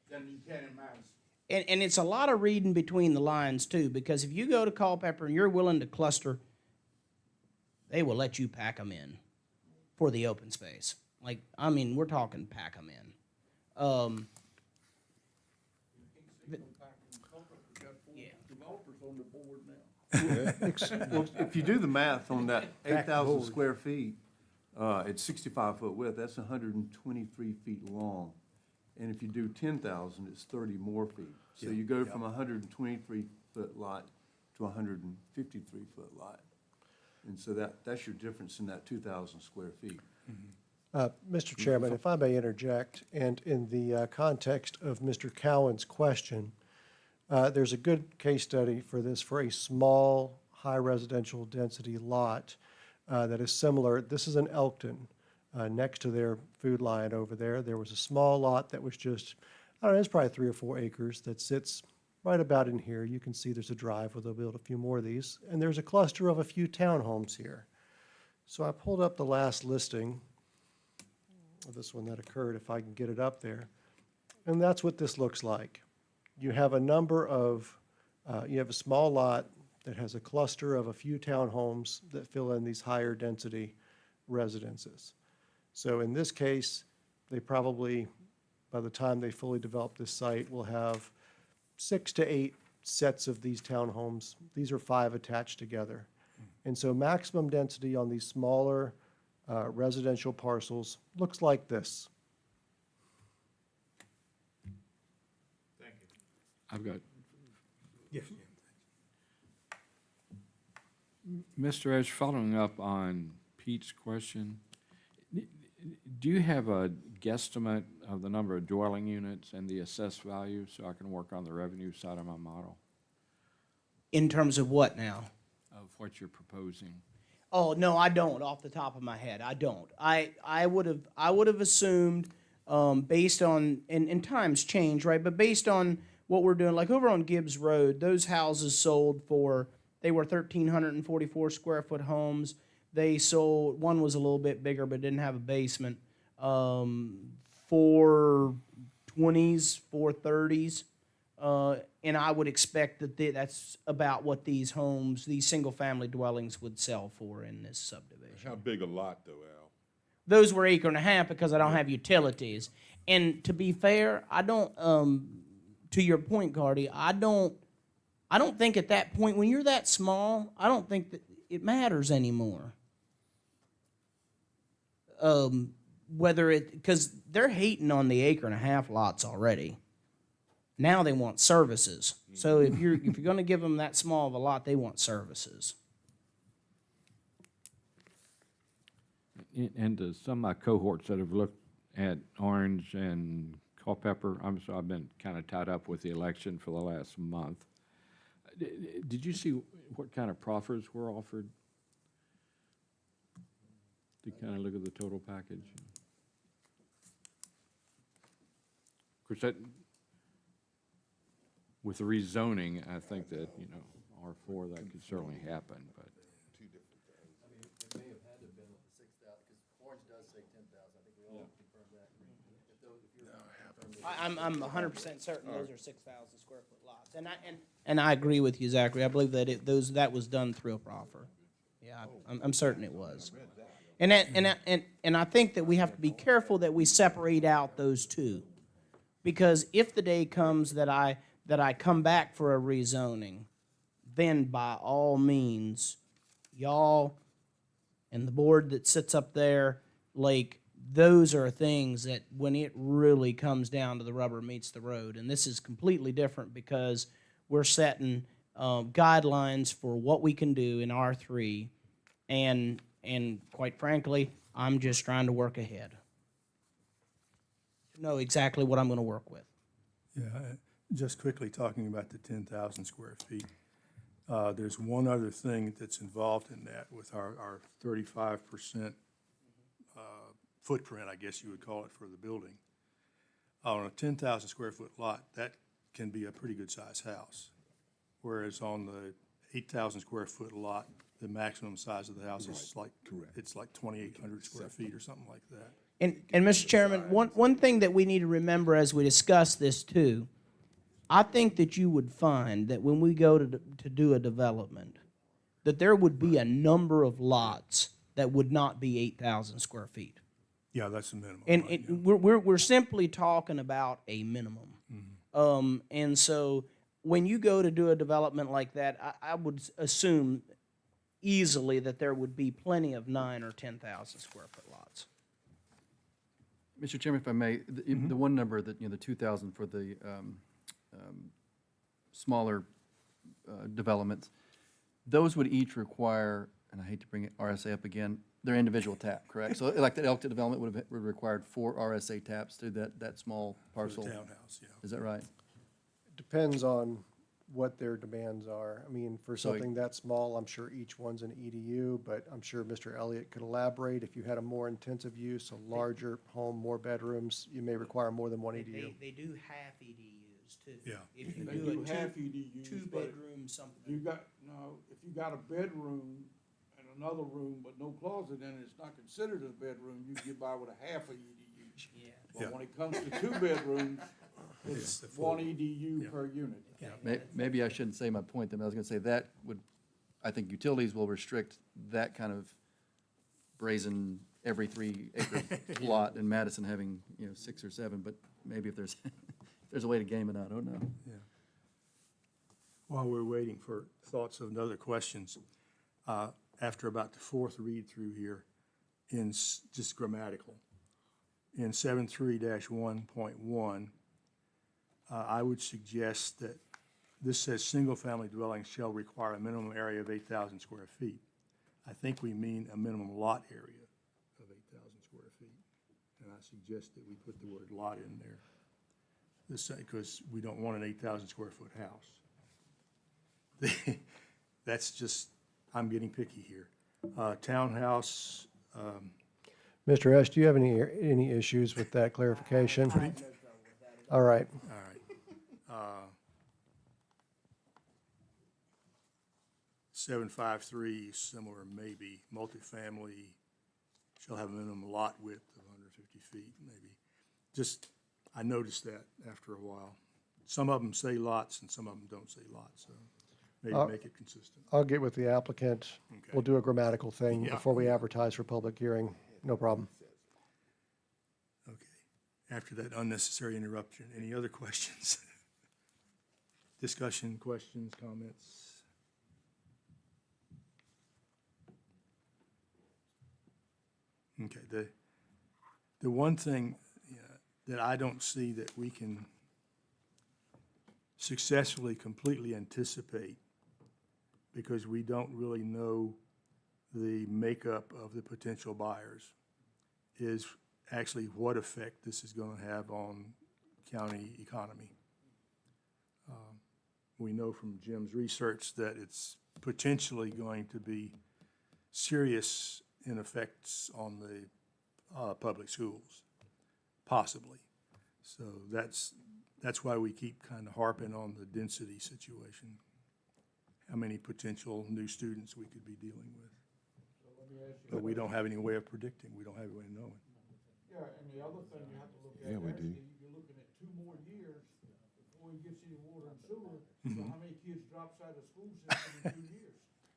Speaker 8: than you can in Madison.
Speaker 10: And it's a lot of reading between the lines, too, because if you go to Culpeper and you're willing to cluster, they will let you pack them in for the open space. Like, I mean, we're talking pack them in. Yeah.
Speaker 8: Developers on the board now.
Speaker 7: Well, if you do the math on that 8,000 square feet, it's 65-foot width, that's 123 feet long. And if you do 10,000, it's 30 more feet. So you go from a 123-foot lot to a 153-foot lot. And so that's your difference in that 2,000 square feet.
Speaker 5: Mr. Chairman, if I may interject, and in the context of Mr. Cowan's question, there's a good case study for this for a small, high residential density lot that is similar. This is in Elkton, next to their Food Lion over there. There was a small lot that was just I don't know, it's probably 3 or 4 acres that sits right about in here. You can see there's a drive where they'll build a few more of these. And there's a cluster of a few townhomes here. So I pulled up the last listing of this one that occurred, if I can get it up there. And that's what this looks like. You have a number of, you have a small lot that has a cluster of a few townhomes that fill in these higher density residences. So in this case, they probably, by the time they fully develop this site, will have 6 to 8 sets of these townhomes. These are 5 attached together. And so maximum density on these smaller residential parcels looks like this.
Speaker 6: I've got,
Speaker 3: Yes.
Speaker 6: Mr. Edge, following up on Pete's question, do you have a guesstimate of the number of dwelling units and the assessed value so I can work on the revenue side of my model
Speaker 10: In terms of what now?
Speaker 6: of what you're proposing?
Speaker 10: Oh, no, I don't, off the top of my head, I don't. I would have assumed, based on, and times change, right, but based on what we're doing, like over on Gibbs Road, those houses sold for, they were 1,344 square foot homes. They sold, one was a little bit bigger but didn't have a basement, 420s, 430s. And I would expect that that's about what these homes, these single-family dwellings would sell for in this subdivision.
Speaker 1: How big a lot though, Al?
Speaker 10: Those were acre and a half because I don't have utilities. And to be fair, I don't, to your point, Cardi, I don't think at that point, when you're that small, I don't think that it matters anymore. Because they're hating on the acre and a half lots already. Now they want services. So if you're going to give them that small of a lot, they want services.
Speaker 6: And to some of my cohorts that have looked at Orange and Culpeper, I've been kind of tied up with the election for the last month. Did you see what kind of proffers were offered? To kind of look at the total package? Of course, that, with the rezoning, I think that, R4, that could certainly happen, but.
Speaker 2: It may have had to have been with the 6,000, because Orange does say 10,000. I think we all confirmed that.
Speaker 10: I'm 100% certain those are 6,000 square foot lots. And I agree with you, Zachary. I believe that that was done through a proffer. Yeah, I'm certain it was. And I think that we have to be careful that we separate out those two. Because if the day comes that I come back for a rezoning, then by all means, y'all and the board that sits up there, like, those are things that when it really comes down to the rubber meets the road, and this is completely different because we're setting guidelines for what we can do in R3, and quite frankly, I'm just trying to work ahead. Know exactly what I'm going to work with.
Speaker 3: Yeah, just quickly talking about the 10,000 square feet. There's one other thing that's involved in that with our 35% footprint, I guess you would call it, for the building. On a 10,000 square foot lot, that can be a pretty good sized house. Whereas on the 8,000 square foot lot, the maximum size of the house is like, it's like 2,800 square feet or something like that.
Speaker 10: And Mr. Chairman, one thing that we need to remember as we discuss this too, I think that you would find that when we go to do a development, that there would be a number of lots that would not be 8,000 square feet.
Speaker 3: Yeah, that's the minimum.
Speaker 10: And
Speaker 3: right, yeah.
Speaker 10: we're simply talking about a minimum. And so when you go to do a development like that, I would assume easily that there would be plenty of 9,000 or 10,000 square foot lots.
Speaker 2: Mr. Chairman, if I may, the one number that, the 2,000 for the smaller developments, those would each require, and I hate to bring RSA up again, their individual tap, correct? So like that Elkton development would have required 4 RSA taps through that small
Speaker 3: For the
Speaker 2: parcel.
Speaker 3: townhouse, yeah.
Speaker 2: Is that right?
Speaker 5: Depends on what their demands are. I mean, for
Speaker 2: So-
Speaker 5: something that small, I'm sure each one's an EDU, but I'm sure Mr. Elliott could elaborate. If you had a more intensive use, a larger home, more bedrooms, you may require more than one EDU.
Speaker 10: They do half EDUs too.
Speaker 3: Yeah.
Speaker 10: If you
Speaker 8: They
Speaker 10: do
Speaker 8: do
Speaker 10: a
Speaker 8: half EDUs,
Speaker 10: two
Speaker 8: but
Speaker 10: bedroom something.
Speaker 8: if you got, no, if you got a bedroom and another room but no closet in it, it's not considered a bedroom, you get by with a half a EDU.
Speaker 10: Yeah.
Speaker 8: But when it comes to two bedrooms, it's
Speaker 3: the full-
Speaker 8: one EDU per unit.
Speaker 2: Maybe I shouldn't say my point, then, I was gonna say that would, I think utilities will restrict that kind of brazen every 3 acre lot in Madison having, 6 or 7, but maybe if there's, there's a way to game it out, I don't know.
Speaker 3: While we're waiting for thoughts of other questions, after about the fourth read-through here, just grammatical, in 73-1.1, I would suggest that this says, single-family dwellings shall require a minimum area of 8,000 square feet. I think we mean a minimum lot area of 8,000 square feet. And I suggest that we put the word lot in there. This, because we don't want an 8,000 square foot house. That's just, I'm getting picky here. Townhouse,
Speaker 5: Mr. Esch, do you have any issues with that clarification? All right.
Speaker 3: all right. 753, similar maybe, multifamily shall have a minimum lot width of 150 feet, maybe. Just, I noticed that after a while. Some of them say lots and some of them don't say lots, so maybe make it consistent.
Speaker 5: I'll get with the applicant.
Speaker 3: Okay.
Speaker 5: We'll do a grammatical thing
Speaker 3: Yeah.
Speaker 5: before we advertise for public hearing. No problem.
Speaker 3: Okay. After that unnecessary interruption, any other questions? Discussion, questions, comments? Okay, the one thing that I don't see that we can successfully, completely anticipate, because we don't really know the makeup of the potential buyers, is actually what effect this is going to have on county economy. We know from Jim's research that it's potentially going to be serious in effects on the public schools, possibly. So that's why we keep kind of harping on the density situation, how many potential new students we could be dealing with. But we don't have any way of predicting, we don't have any way of knowing.
Speaker 8: Yeah, and the other thing you have to look at,
Speaker 1: Yeah, we do.
Speaker 8: actually, you're looking at 2 more years before he gets any water and sewer. So how many kids drops out of school system in 2 years?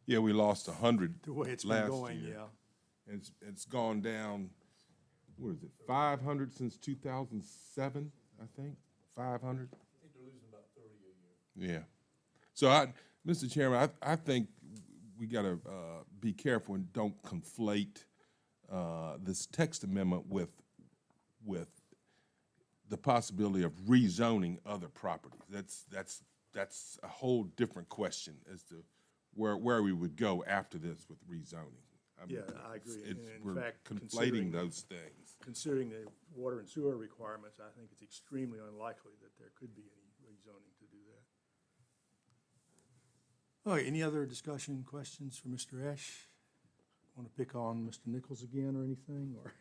Speaker 1: Yeah, we lost 100
Speaker 3: The way it's been
Speaker 1: last
Speaker 3: going,
Speaker 1: year.
Speaker 3: yeah.
Speaker 1: And it's gone down, what is it, 500 since 2007, I think, 500? I think they're losing about 30 a year. Yeah. So Mr. Chairman, I think we gotta be careful and don't conflate this text amendment with the possibility of rezoning other properties. That's a whole different question as to where we would go after this with rezoning. I mean,
Speaker 3: Yeah, I agree.
Speaker 1: it's-
Speaker 3: And in
Speaker 1: we're
Speaker 3: fact, considering-
Speaker 1: conflating those things.
Speaker 3: Considering the water and sewer requirements, I think it's extremely unlikely that there could be any rezoning to do that. All right, any other discussion, questions for Mr. Esch? Want to pick on Mr. Nichols again or anything, or?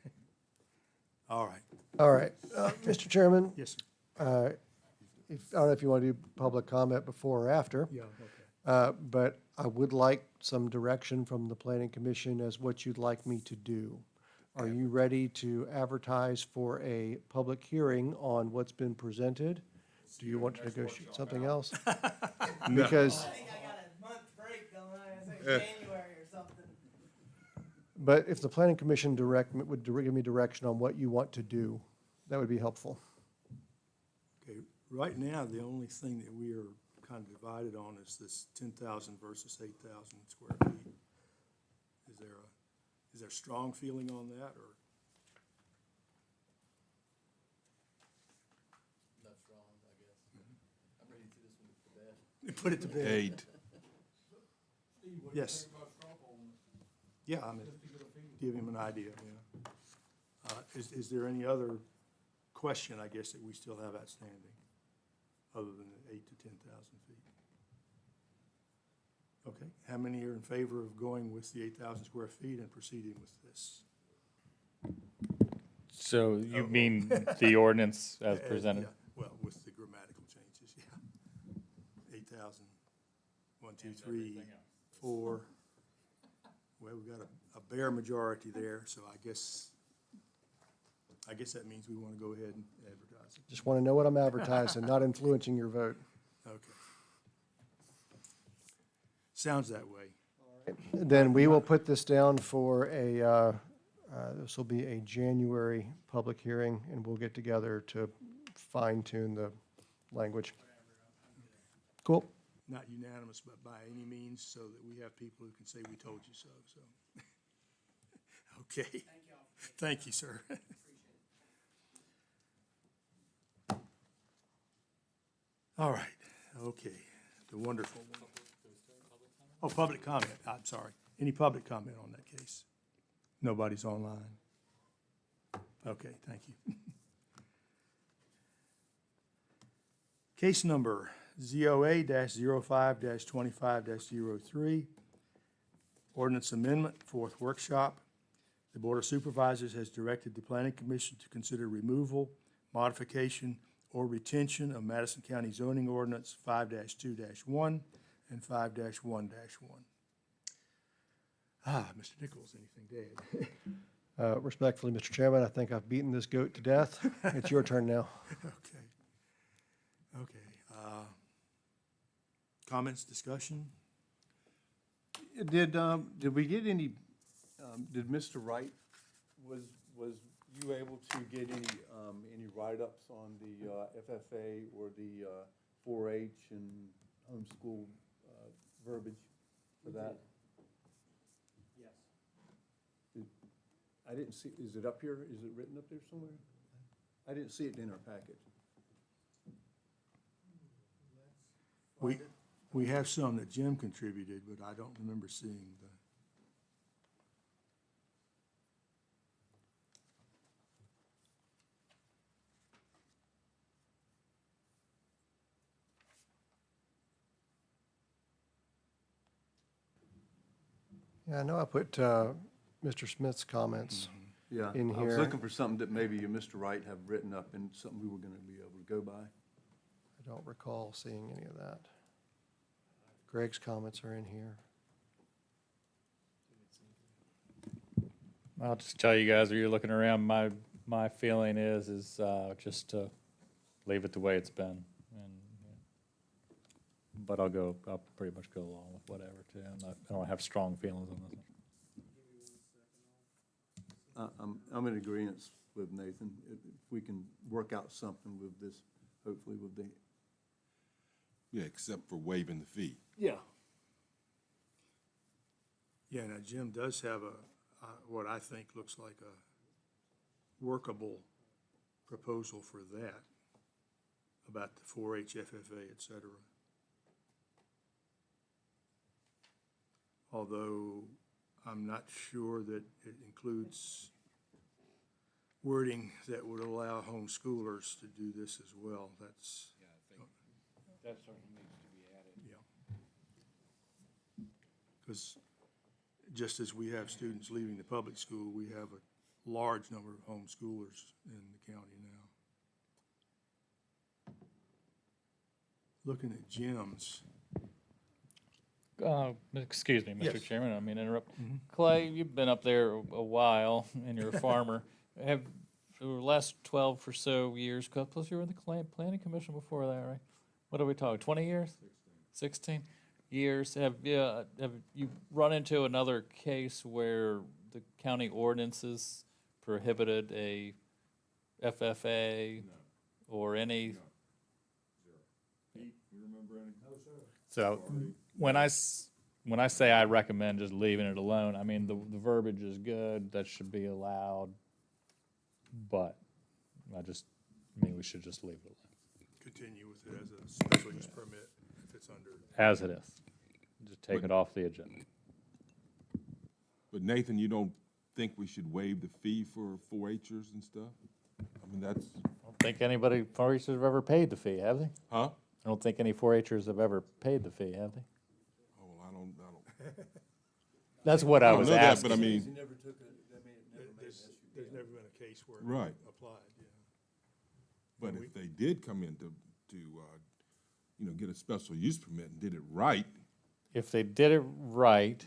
Speaker 3: All right,
Speaker 5: All right. Mr. Chairman,
Speaker 3: yes, sir.
Speaker 5: I don't know if you want to do public comment before or after.
Speaker 3: Yeah, okay.
Speaker 5: But I would like some direction from the planning commission as what you'd like me to do. Are you ready to advertise for a public hearing on what's been presented? Do you want to negotiate something else? Because,
Speaker 10: I think I got a month break going on, I think January or something.
Speaker 5: but if the planning commission would give me direction on what you want to do, that would be helpful.
Speaker 3: Okay, right now, the only thing that we are kind of divided on is this 10,000 versus 8,000 square feet. Is there strong feeling on that, or?
Speaker 2: Not strong, I guess. I'm ready to see this one to bed.
Speaker 3: Put it to bed.
Speaker 1: 8.
Speaker 8: Steve, what do you
Speaker 3: Yes.
Speaker 8: think about straw polling?
Speaker 3: Yeah, I mean,
Speaker 8: Just to get a feeling.
Speaker 3: give him an idea, yeah. Is there any other question, I guess, that we still have outstanding, other than the 8,000 to 10,000 feet? Okay, how many are in favor of going with the 8,000 square feet and proceeding with this?
Speaker 4: So you mean the ordinance as presented?
Speaker 3: Yeah, well, with the grammatical changes, yeah. 8,000, 1, 2, 3, 4. Well, we got a bare majority there, so I guess that means we want to go ahead and advertise it.
Speaker 5: Just want to know what I'm advertising, not influencing your vote.
Speaker 3: Okay. Sounds that way.
Speaker 5: Then we will put this down for this will be a January public hearing, and we'll get together to fine-tune the language. Cool.
Speaker 3: Not unanimous, but by any means, so that we have people who can say, we told you so, so. Okay. Thank you, sir. All right, okay, the wonderful one. Oh, public comment, I'm sorry. Any public comment on that case? Nobody's online? Okay, thank you. Case number ZOA-05-25-03, ordinance amendment, fourth workshop. The Board of Supervisors has directed the Planning Commission to consider removal, modification, or retention of Madison County zoning ordinance 5-2-1 and 5-1-1. Mr. Nichols, anything to add?
Speaker 5: Respectfully, Mr. Chairman, I think I've beaten this goat to death. It's your turn now.
Speaker 3: Okay. Okay. Comments, discussion?
Speaker 7: Did we get any, did Mr. Wright, was you able to get any write-ups on the FFA or the 4-H and homeschool verbiage for that?
Speaker 10: Yes.
Speaker 7: I didn't see, is it up here? Is it written up there somewhere? I didn't see it in our package.
Speaker 3: We have some that Jim contributed, but I don't remember seeing the.
Speaker 5: Yeah, I know I put Mr. Smith's comments
Speaker 7: Yeah,
Speaker 5: in
Speaker 7: I was
Speaker 5: here.
Speaker 7: looking for something that maybe you, Mr. Wright, have written up and something we were gonna be able to go by.
Speaker 5: I don't recall seeing any of that. Greg's comments are in here.
Speaker 4: I'll just tell you guys, when you're looking around, my feeling is just to leave it the way it's been. And, but I'll pretty much go along with whatever too. I don't have strong feelings on this one.
Speaker 7: I'm in agreement with Nathan. If we can work out something with this, hopefully with the,
Speaker 1: Yeah, except for waiving the fee.
Speaker 7: yeah.
Speaker 3: Yeah, now Jim does have what I think looks like a workable proposal for that, about the 4-H, FFA, et cetera. Although I'm not sure that it includes wording that would allow homeschoolers to do this as well. That's.
Speaker 6: Yeah, I think that certainly needs to be added.
Speaker 3: Yeah. Because just as we have students leaving the public school, we have a large number of homeschoolers in the county now. Looking at Jim's,
Speaker 4: Excuse me, Mr.
Speaker 3: Yes.
Speaker 4: Chairman, I mean, interrupt. Clay, you've been up there a while, and you're a farmer. Have, for the last 12 or so years, plus you were in the planning commission before that, right? What are we talking, 20 years? 16 years. Have you run into another case where the county ordinances prohibited a FFA or any?
Speaker 12: Pete, you remember any? No, sir.
Speaker 4: So when I say I recommend just leaving it alone, I mean, the verbiage is good, that should be allowed, but I mean, we should just leave it alone,
Speaker 3: continue with it as a special use permit if it's under.
Speaker 4: as it is. Just take it off the agenda.
Speaker 1: But Nathan, you don't think we should waive the fee for 4-Hers and stuff? I mean, that's,
Speaker 4: I don't think anybody, 4-Hers have ever paid the fee, have they?
Speaker 1: huh?
Speaker 4: I don't think any 4-Hers have ever paid the fee, have they?
Speaker 1: Oh, I don't, don't.
Speaker 4: That's what I
Speaker 1: don't
Speaker 4: was
Speaker 1: know that,
Speaker 4: asking.
Speaker 1: but I mean,
Speaker 3: There's never been a case where it
Speaker 1: Right.
Speaker 3: applied, yeah.
Speaker 1: but if they did come in to get a special use permit and did it right,
Speaker 4: If they did it right,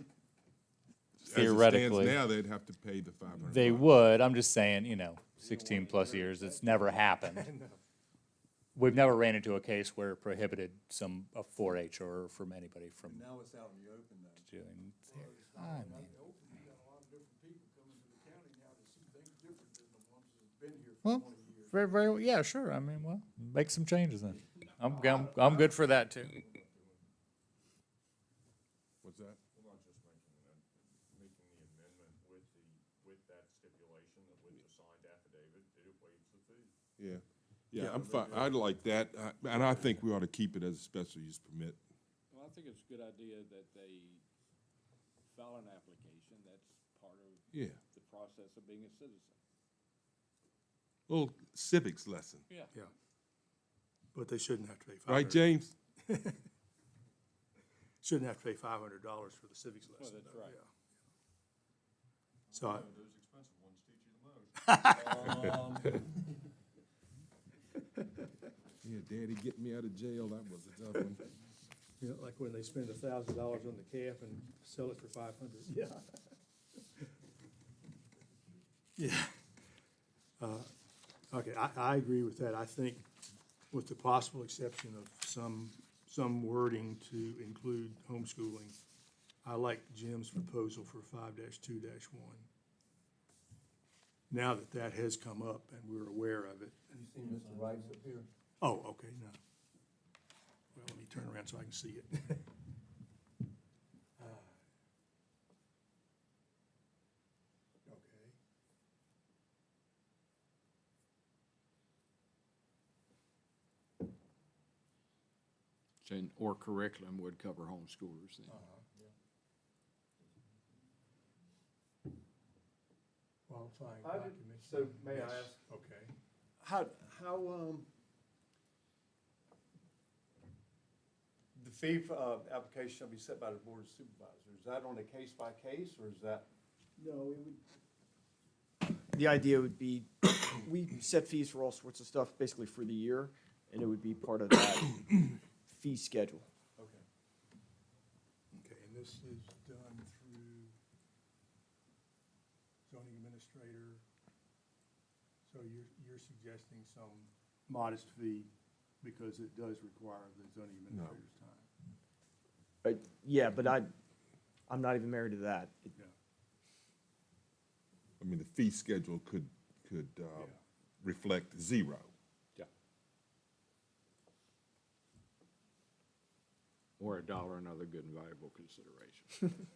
Speaker 1: as it
Speaker 4: theoretically,
Speaker 1: stands now, they'd have to pay the $500.
Speaker 4: they would. I'm just saying, 16-plus years, it's never happened. We've never ran into a case where it prohibited a 4-H or from anybody from
Speaker 7: Now it's out in the open though.
Speaker 4: doing. I mean,
Speaker 8: You got a lot of different people coming to the county now that see things different than the ones that's been here for
Speaker 4: Well,
Speaker 8: 20 years.
Speaker 4: very, very, yeah, sure. I mean, well, make some changes then. I'm good for that too.
Speaker 1: What's that?
Speaker 12: We're not just making the amendment with that stipulation that with the signed affidavit, that it waives the fee.
Speaker 1: Yeah, yeah, I'm fine, I'd like that, and I think we ought to keep it as a special use permit.
Speaker 6: Well, I think it's a good idea that they file an application. That's part of
Speaker 1: Yeah,
Speaker 6: the process of being a citizen.
Speaker 1: little civics lesson,
Speaker 3: Yeah. But they shouldn't have to pay
Speaker 1: right,
Speaker 3: $500.
Speaker 1: James?
Speaker 3: Shouldn't have to pay $500 for the civics lesson.
Speaker 6: that's
Speaker 3: though,
Speaker 6: right.
Speaker 3: yeah. So,
Speaker 12: Those expensive ones teach you the most.
Speaker 1: Yeah, Daddy, get me out of jail, that was a tough one.
Speaker 3: like when they spend $1,000 on the calf and sell it for 500. Yeah. Yeah. Okay, I agree with that. I think with the possible exception of some wording to include homeschooling, I like Jim's proposal for 5-2-1. Now that that has come up and we're aware of it.
Speaker 7: You see Mr. Rice up here?
Speaker 3: Oh, okay, no. Well, let me turn around so I can see it. Okay.
Speaker 6: Saying, or curriculum would cover homeschoolers then.
Speaker 3: Qualifying
Speaker 7: I did-
Speaker 3: documents.
Speaker 7: so may I
Speaker 3: Yes,
Speaker 7: ask-
Speaker 3: Okay.
Speaker 7: How, the fee for, application shall be set by the board of supervisors. Is that on a case by case, or is that?
Speaker 11: No, it would. The idea would be, we set fees for all sorts of stuff, basically for the year, and it would be part of that fee schedule.
Speaker 7: Okay.
Speaker 3: Okay, and this is done through zoning administrator. So you're suggesting some modest fee because it does require the zoning administrator's time.
Speaker 11: Yeah, but I'm not even married to that.
Speaker 3: Yeah.
Speaker 1: I mean, the fee schedule could reflect zero.
Speaker 6: Yeah. Or $1, another good and valuable consideration.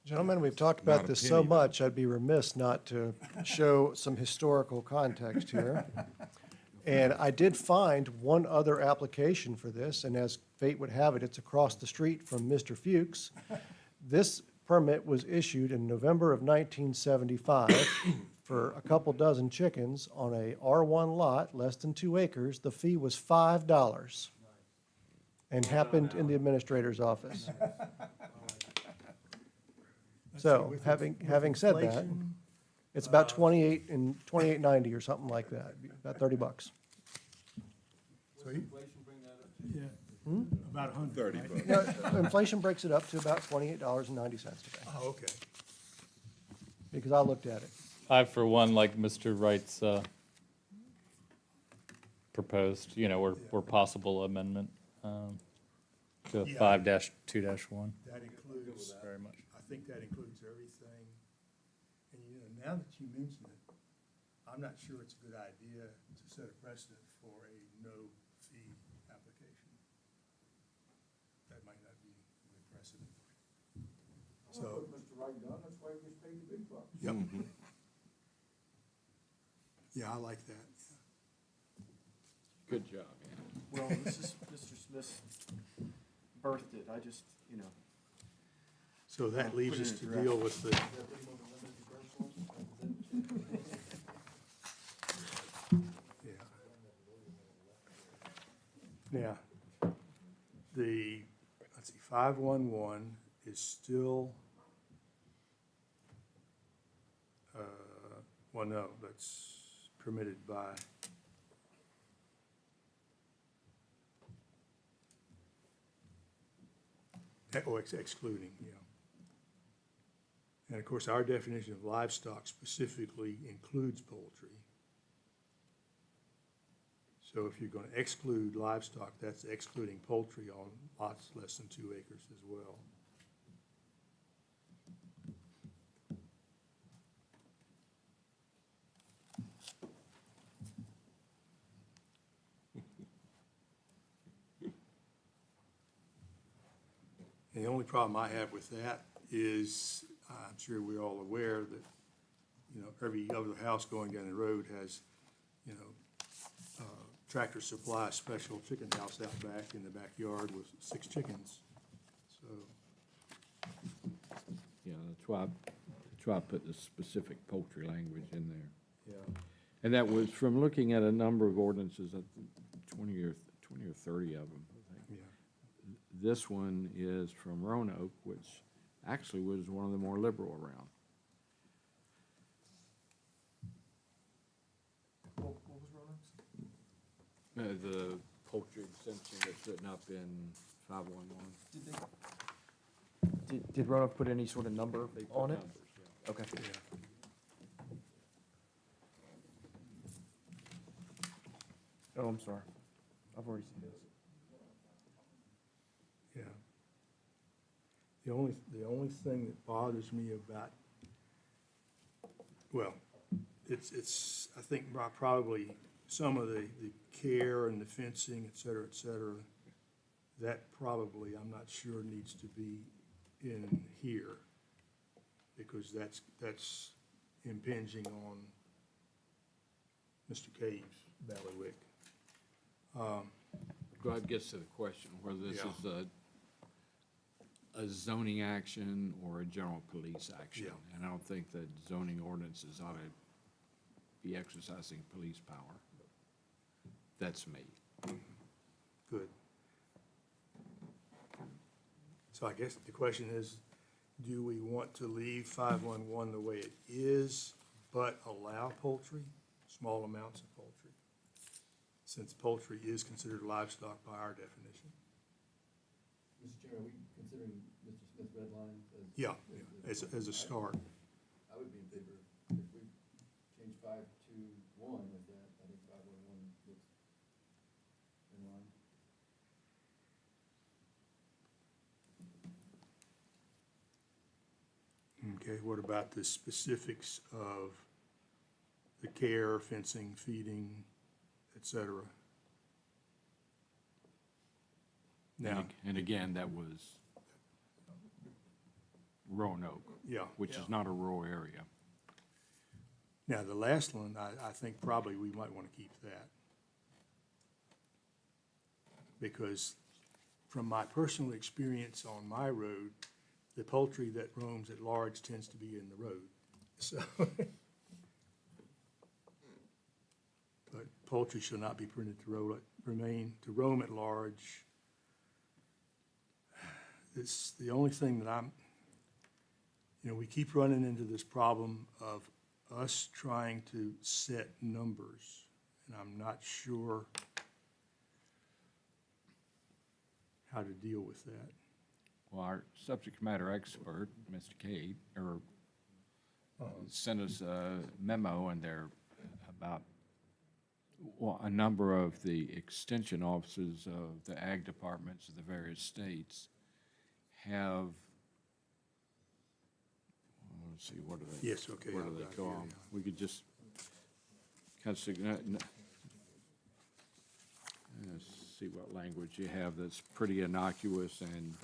Speaker 5: Gentlemen, we've talked
Speaker 1: Not
Speaker 5: about
Speaker 1: a
Speaker 5: this so
Speaker 1: penny, though.
Speaker 5: much, I'd be remiss not to show some historical context here. And I did find one other application for this, and as fate would have it, it's across the street from Mr. Fuchs. This permit was issued in November of 1975 for a couple dozen chickens on a R1 lot, less than 2 acres. The fee was $5 and happened in the administrator's office. So, having said that, it's about 28.90 or something like that, about $30.
Speaker 3: So you, yeah, about 100.
Speaker 1: 30
Speaker 3: right?
Speaker 1: bucks.
Speaker 5: No, inflation breaks it up to about $28.90 today,
Speaker 3: Oh, okay.
Speaker 5: because I looked at it.
Speaker 4: I, for one, like Mr. Wright's proposed, or possible amendment to
Speaker 3: Yeah.
Speaker 4: 5-2-1.
Speaker 3: That includes,
Speaker 4: Very much.
Speaker 3: I think that includes everything. And now that you mention it, I'm not sure it's a good idea to set a precedent for a no-fee application. That might not be a good precedent. So.
Speaker 8: Mr. Wright done, that's why he gets paid the big bucks.
Speaker 3: Yep. Yeah, I like that.
Speaker 6: Good job, yeah.
Speaker 11: Well, this is Mr. Smith's birthed it, I just,
Speaker 3: So that leaves
Speaker 11: put it
Speaker 3: us
Speaker 11: in
Speaker 3: to
Speaker 11: a draft.
Speaker 3: deal with the, yeah. Now, the let's see, 511 is still, well, no, that's permitted by, excluding, yeah. And of course, our definition of livestock specifically includes poultry. So if you're going to exclude livestock, that's excluding poultry on lots less than 2 acres as well. And the only problem I have with that is, I'm sure we're all aware that, you know, every other house going down the road has, you know, Tractor Supply special chicken house out back in the backyard with 6 chickens. So,
Speaker 6: Yeah, that's why I put the specific poultry language in there.
Speaker 3: yeah.
Speaker 6: And that was from looking at a number of ordinances, 20 or 30 of them, I think.
Speaker 3: Yeah.
Speaker 6: This one is from Roanoke, which actually was one of the more liberal around.
Speaker 11: What was Roanoke's?
Speaker 6: The poultry exemption that's written up in 511.
Speaker 11: Did Roanoke put any sort of number
Speaker 6: They put
Speaker 11: on it?
Speaker 6: numbers, yeah.
Speaker 11: Okay. Oh, I'm sorry. I've already seen this.
Speaker 3: Yeah. The only thing that bothers me about, well, it's, I think probably some of the care and the fencing, et cetera, that probably, I'm not sure needs to be in here, because that's impinging on Mr. Cave's bailiwick.
Speaker 6: Glad gets to the question, whether this
Speaker 3: Yeah.
Speaker 6: is a zoning action or a general police action.
Speaker 3: Yeah.
Speaker 6: And I don't think that zoning ordinances ought to be exercising police power. That's me.
Speaker 3: Good. So I guess the question is, do we want to leave 511 the way it is, but allow poultry, small amounts of poultry? Since poultry is considered livestock by our definition.
Speaker 2: Mr. Chairman, are we considering Mr. Smith's red line as?
Speaker 3: Yeah, as a start.
Speaker 2: I would be in favor, if we change 5 to 1 with that, I think 511 looks in line.
Speaker 3: Okay, what about the specifics of the care, fencing, feeding, et cetera? Now,
Speaker 6: And again, that was Roanoke.
Speaker 3: Yeah,
Speaker 6: Which
Speaker 3: yeah.
Speaker 6: is not a rural area.
Speaker 3: now the last one, I think probably we might want to keep that. Because from my personal experience on my road, the poultry that roams at large tends to be in the road. So, but poultry shall not be permitted to roam at large. It's the only thing that we keep running into this problem of us trying to set numbers, and I'm not sure how to deal with that.
Speaker 6: Well, our subject matter expert, Mr. Cade, sent us a memo in there about, well, a number of the extension officers of the ag departments of the various states have, let's see, what do they?
Speaker 3: Yes, okay,
Speaker 6: What do
Speaker 3: I've
Speaker 6: they
Speaker 3: got
Speaker 6: call
Speaker 3: here,
Speaker 6: them?
Speaker 3: yeah.
Speaker 6: We could just kind of, let's see what language you have that's pretty innocuous and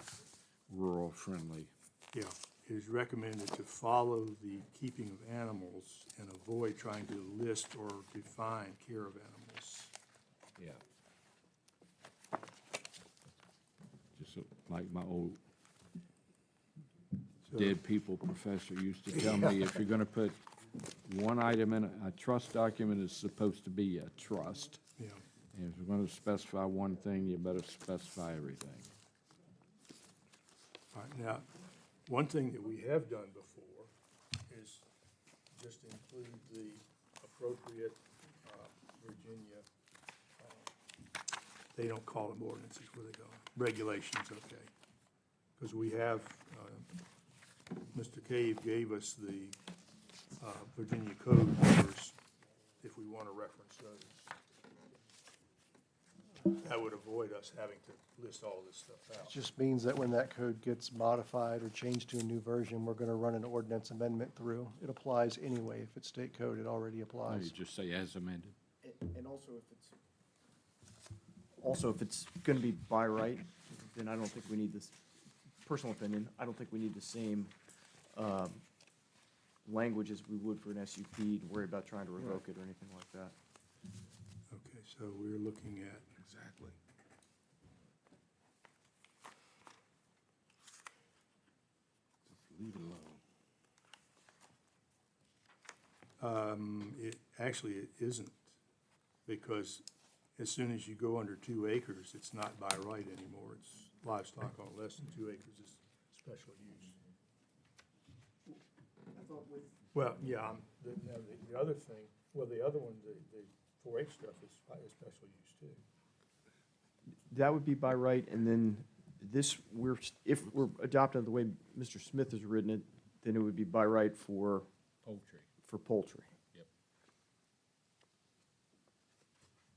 Speaker 6: rural friendly.
Speaker 3: Yeah, it is recommended to follow the keeping of animals and avoid trying to list or define care of animals.
Speaker 6: Yeah. Just like my old
Speaker 3: So-
Speaker 6: dead people professor used to tell me, if you're gonna put one item in a trust document, it's supposed to be a trust.
Speaker 3: Yeah,
Speaker 6: And if you're gonna specify one thing, you better specify everything.
Speaker 3: Now, one thing that we have done before is just include the appropriate Virginia, they don't call them ordinances, what do they call them? Regulations, okay. Because we have, Mr. Cave gave us the Virginia code numbers if we want to reference those. That would avoid us having to list all this stuff
Speaker 5: It
Speaker 3: out.
Speaker 5: just means that when that code gets modified or changed to a new version, we're going to run an ordinance amendment through. It applies anyway. If it's state code, it already
Speaker 6: No,
Speaker 5: applies.
Speaker 6: you just say as amended.
Speaker 11: And also if it's gonna be by right, then I don't think we need this, personal opinion, I don't think we need the same, language as we would for an SUP to worry about trying to revoke it or anything like that.
Speaker 3: Okay, so we're looking at,
Speaker 1: Exactly. Just leave it alone.
Speaker 3: actually, it isn't, because as soon as you go under 2 acres, it's not by right anymore. It's livestock on less than 2 acres is special use. Well, yeah, the other thing, the other one, the 4-H stuff is special use too.
Speaker 11: That would be by right, and then this, if we're adopting the way Mr. Smith has written it, then it would be by right for
Speaker 6: Poultry.
Speaker 11: poultry.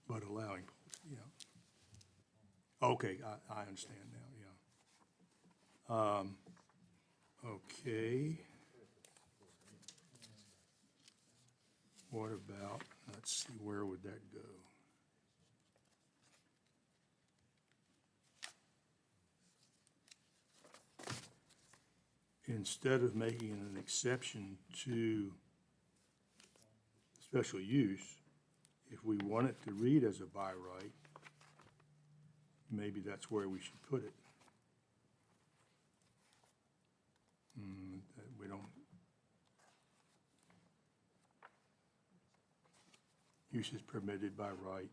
Speaker 3: But allowing, okay, I understand now, yeah. Okay. What about, let's see, where would that go? Instead of making an exception to special use, if we want it to read as a by right, maybe that's where we should put it. We don't. Use is permitted by right.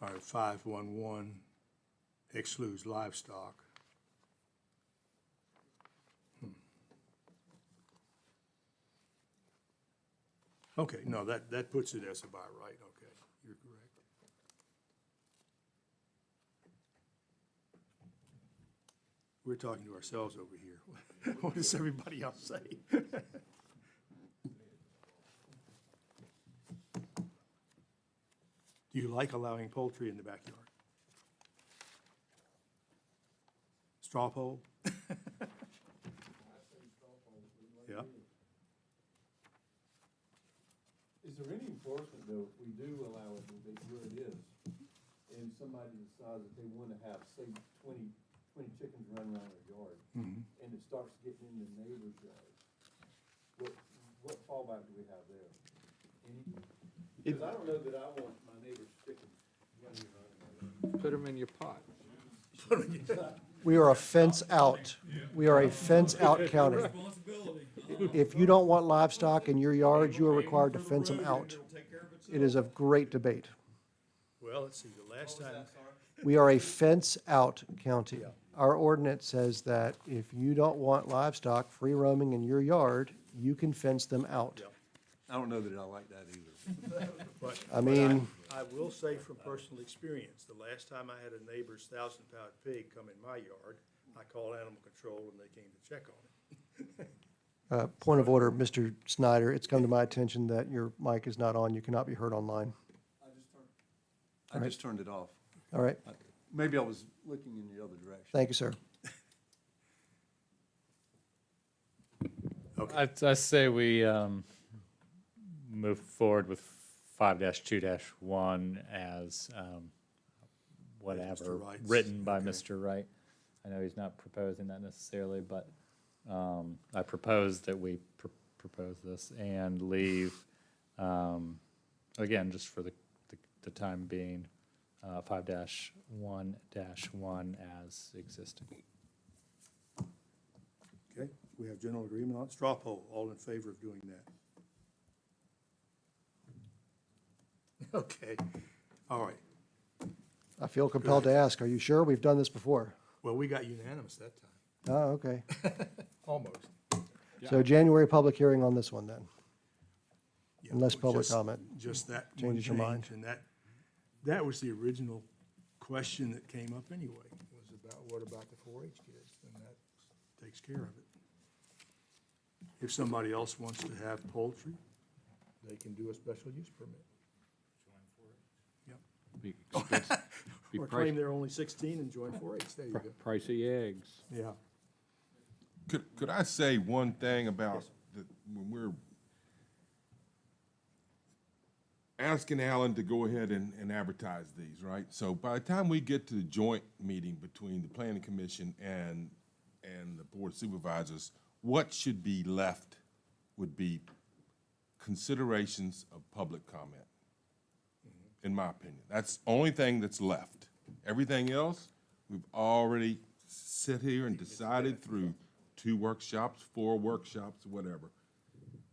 Speaker 3: All right, 511 excludes livestock. Okay, no, that puts it as a by right, okay, you're correct. We're talking to ourselves over here. What does everybody else say? Do you like allowing poultry in the backyard? Straw poll? Yeah.
Speaker 13: Is there any enforcement though, if we do allow it where it is, and somebody decides that they want to have, say, 20 chickens running around their yard, and it starts getting in the neighbor's yard? What fallback do we have there? Any? Because I don't know that I want my neighbor's chickens running around my yard.
Speaker 6: Put them in your pot.
Speaker 5: We are a fence out. We are a fence out county. If you don't want livestock in your yard, you are required to fence them out. It is of great debate.
Speaker 3: Well, let's see, the last time,
Speaker 5: We are a fence out county. Our ordinance says that if you don't want livestock free roaming in your yard, you can fence them out.
Speaker 7: I don't know that I like that either.
Speaker 5: I mean,
Speaker 3: I will say from personal experience, the last time I had a neighbor's 1,000-pound pig come in my yard, I called animal control and they came to check on it.
Speaker 5: point of order, Mr. Snyder, it's come to my attention that your mic is not on. You cannot be heard online.
Speaker 7: I just turned it off.
Speaker 5: All right,
Speaker 7: Maybe I was looking in the other direction.
Speaker 5: thank you, sir.
Speaker 4: I say we move forward with 5-2-1 as whatever,
Speaker 3: Wright's,
Speaker 4: written by
Speaker 3: okay.
Speaker 4: Mr. Wright. I know he's not proposing that necessarily, but I propose that we propose this and leave, again, just for the time being, 5-1-1 as existing.
Speaker 3: Okay, we have general agreement on it. Straw poll, all in favor of doing that? Okay, all right.
Speaker 5: I feel compelled to ask, are you sure? We've done this before.
Speaker 3: Well, we got unanimous that time.
Speaker 5: Oh, okay.
Speaker 3: Almost.
Speaker 5: So January public hearing on this one then,
Speaker 3: Yeah,
Speaker 5: unless
Speaker 3: well,
Speaker 5: public
Speaker 3: just-
Speaker 5: comment
Speaker 3: Just that one
Speaker 5: changes your mind.
Speaker 3: change, and that was the original question that came up anyway, was about, what about the 4-H kids? And that takes care of it. If somebody else wants to have poultry, they can do a special use permit. Yep.
Speaker 6: Be expensive. Be
Speaker 3: Or claim
Speaker 6: price-
Speaker 3: they're only 16 and join 4-H, there you go.
Speaker 6: pricey eggs.
Speaker 3: Yeah.
Speaker 1: Could I say one thing about when we're asking Alan to go ahead and advertise these, right? So by the time we get to the joint meeting between the planning commission and the board of supervisors, what should be left would be considerations of public comment, in my opinion. That's the only thing that's left. Everything else, we've already sit here and decided through 2 workshops, 4 workshops, whatever.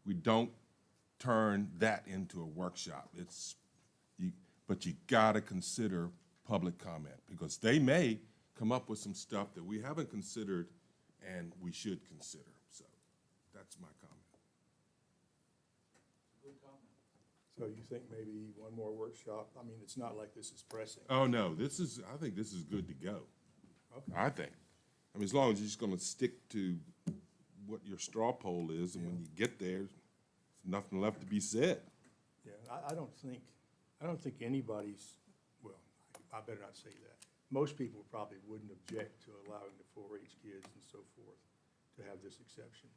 Speaker 1: We don't turn that into a workshop. But you gotta consider public comment, because they may come up with some stuff that we haven't considered and we should consider. So that's my comment.
Speaker 3: So you think maybe one more workshop? I mean, it's not like this is pressing.
Speaker 1: Oh, no, I think this is good to go. I think. I mean, as long as you're just gonna stick to what your straw poll is, and when you get there, there's nothing left to be said.
Speaker 3: Yeah, I don't think anybody's, well, I better not say that. Most people probably wouldn't object to allowing the 4-H kids and so forth to have this exception.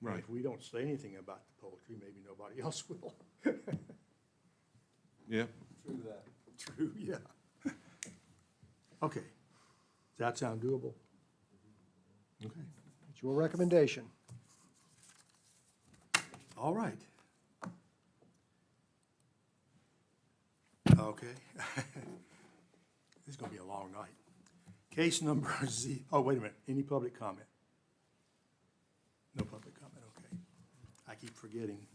Speaker 3: And
Speaker 1: Right.
Speaker 3: if we don't say anything about the poultry, maybe nobody else will.
Speaker 1: Yeah.
Speaker 13: True that.
Speaker 3: True, yeah. Okay. Does that sound doable? Okay.
Speaker 5: It's your recommendation.
Speaker 3: All right. Okay. This is gonna be a long night. Case number oh, wait a minute, any public comment? No public comment, okay. I keep forgetting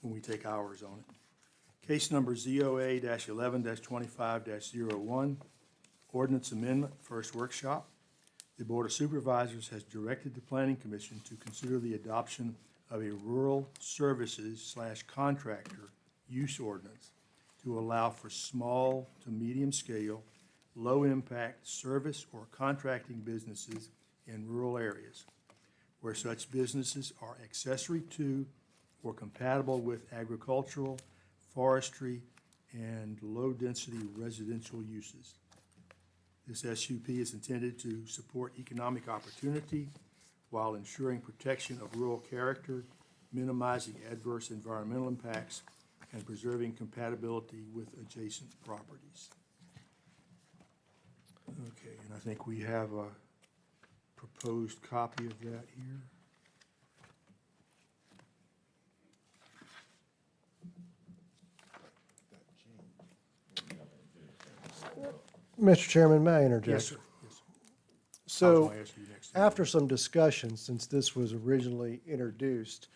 Speaker 3: when we take hours on it. Case number ZOA-11-25-01, ordinance amendment, first workshop. The Board of Supervisors has directed the Planning Commission to consider the adoption of a rural services/contractor use ordinance to allow for small to medium scale, low impact service or contracting businesses in rural areas where such businesses are accessory to or compatible with agricultural, forestry, and low-density residential uses. This SUP is intended to support economic opportunity while ensuring protection of rural character, minimizing adverse environmental impacts, and preserving compatibility with adjacent properties. Okay, and I think we have a proposed copy of that here.
Speaker 5: Mr. Chairman, may I interject?
Speaker 3: Yes, sir. Yes, sir. I was
Speaker 5: So,
Speaker 3: gonna ask you next.
Speaker 5: after some discussion, since this was originally introduced,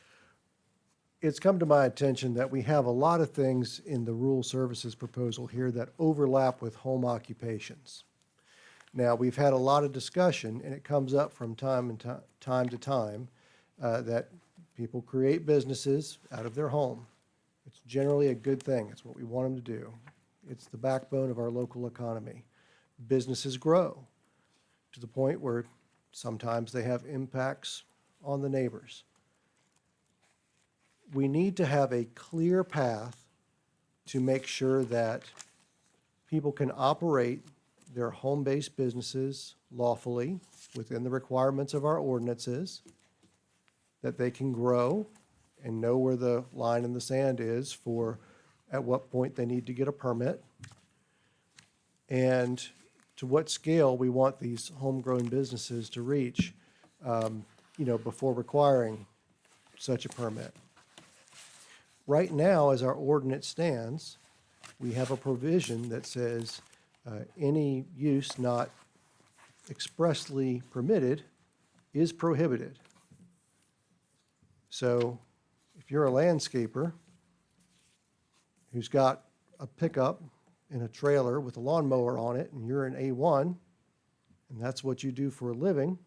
Speaker 5: it's come to my attention that we have a lot of things in the rural services proposal here that overlap with home occupations. Now, we've had a lot of discussion, and it comes up from time to time, that people create businesses out of their home. It's generally a good thing. It's what we want them to do. It's the backbone of our local economy. Businesses grow to the point where sometimes they have impacts on the neighbors. We need to have a clear path to make sure that people can operate their home-based businesses lawfully within the requirements of our ordinances, that they can grow and know where the line in the sand is for at what point they need to get a permit, and to what scale we want these homegrown businesses to reach, before requiring such a permit. Right now, as our ordinance stands, we have a provision that says any use not expressly permitted is prohibited. So if you're a landscaper who's got a pickup and a trailer with a lawnmower on it, and you're an A1, and that's what you do for a living,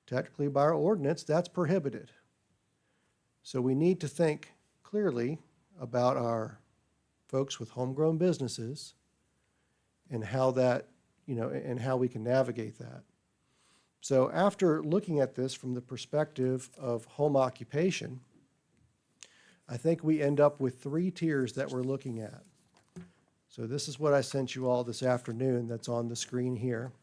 Speaker 5: Technically, by our ordinance, that's prohibited. So we need to think clearly about our folks with homegrown businesses and how that, and how we can navigate that. So after looking at this from the perspective of home occupation, I think we end up with 3 tiers that we're looking at. So this is what I sent you all this afternoon that's on the screen here.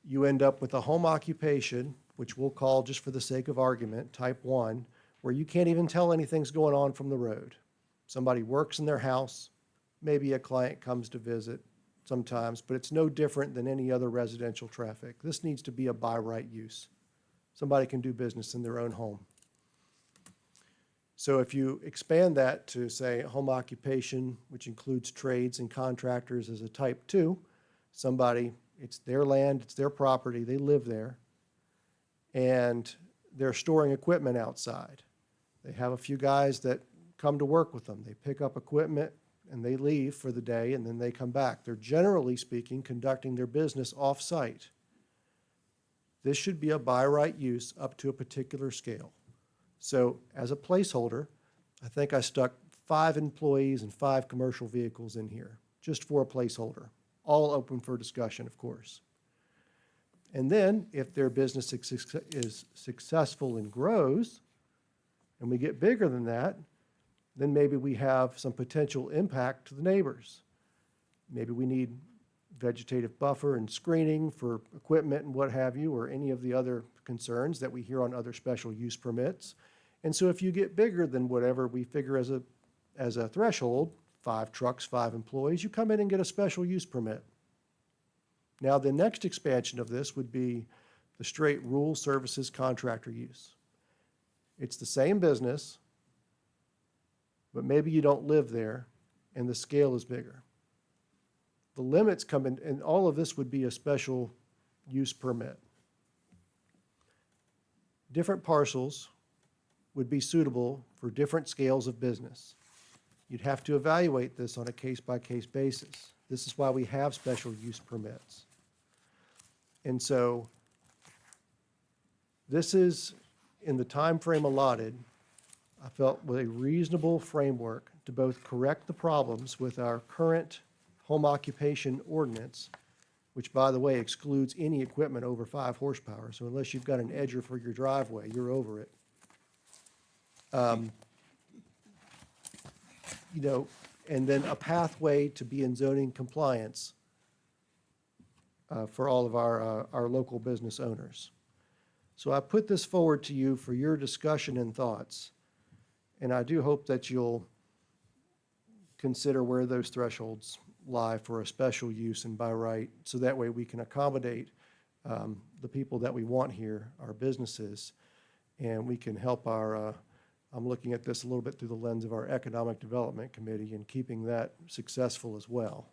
Speaker 5: You end up with a home occupation, which we'll call, just for the sake of argument, type 1, where you can't even tell anything's going on from the road. Somebody works in their house, maybe a client comes to visit sometimes, but it's no different than any other residential traffic. This needs to be a by right use. Somebody can do business in their own home. So if you expand that to, say, home occupation, which includes trades and contractors as a type 2, somebody, it's their land, it's their property, they live there, and they're storing equipment outside. They have a few guys that come to work with them. They pick up equipment and they leave for the day and then they come back. They're generally speaking conducting their business off-site. This should be a by right use up to a particular scale. So as a placeholder, I think I stuck 5 employees and 5 commercial vehicles in here, just for a placeholder, all open for discussion, of course. And then if their business is successful and grows, and we get bigger than that, then maybe we have some potential impact to the neighbors. Maybe we need vegetative buffer and screening for equipment and what have you, or any of the other concerns that we hear on other special use permits. And so if you get bigger than whatever we figure as a threshold, 5 trucks, 5 employees, you come in and get a special use permit. Now, the next expansion of this would be the straight rural services contractor use. It's the same business, but maybe you don't live there and the scale is bigger. The limits come in, and all of this would be a special use permit. Different parcels would be suitable for different scales of business. You'd have to evaluate this on a case-by-case basis. This is why we have special use permits. And so this is, in the time frame allotted, I felt with a reasonable framework to both correct the problems with our current home occupation ordinance, which, by the way, excludes any equipment over 5 horsepower. So unless you've got an edger for your driveway, you're over it. And then a pathway to be in zoning compliance for all of our local business owners. So I put this forward to you for your discussion and thoughts, and I do hope that you'll consider where those thresholds lie for a special use and by right, so that way we can accommodate the people that we want here, our businesses, and we can help our, I'm looking at this a little bit through the lens of our Economic Development Committee and keeping that successful as well.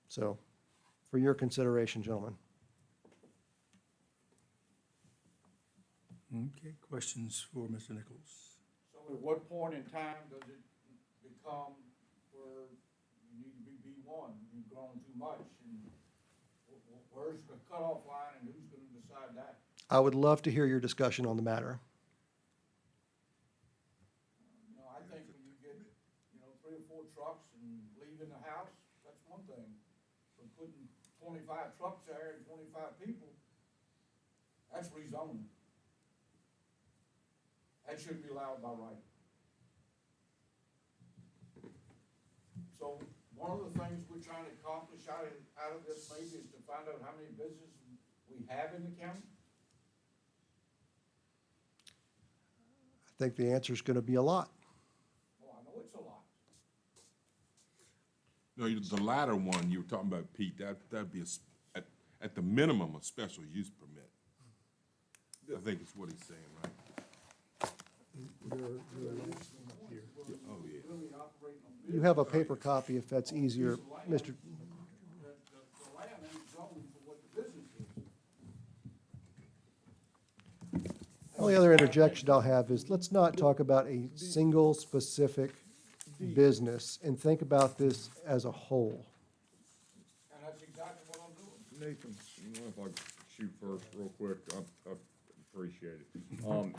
Speaker 5: So for your consideration, gentlemen.
Speaker 3: Okay, questions for Mr. Nichols?
Speaker 8: So at what point in time does it become where you need to be B1, you've grown too much, and where's the cutoff line and who's gonna decide that?
Speaker 5: I would love to hear your discussion on the matter.
Speaker 8: I think when you get, 3 or 4 trucks and leaving the house, that's one thing. But putting 25 trucks there and 25 people, that's rezoning. That should be allowed by right. So one of the things we're trying to accomplish out of this maybe is to find out how many businesses we have in the county.
Speaker 5: I think the answer is going to be a lot.
Speaker 8: Well, I know it's a lot.
Speaker 1: No, the latter one you were talking about, Pete, that'd be at the minimum, a special use permit. I think it's what he's saying, right? Oh, yeah.
Speaker 5: You have a paper copy if that's easier, Mr.
Speaker 8: The land ain't zoned for what the business is.
Speaker 5: Only other interjection I'll have is, let's not talk about a single specific business and think about this as a whole.
Speaker 8: And that's exactly what I'm doing.
Speaker 12: Nathan, if I could shoot first real quick, I appreciate it.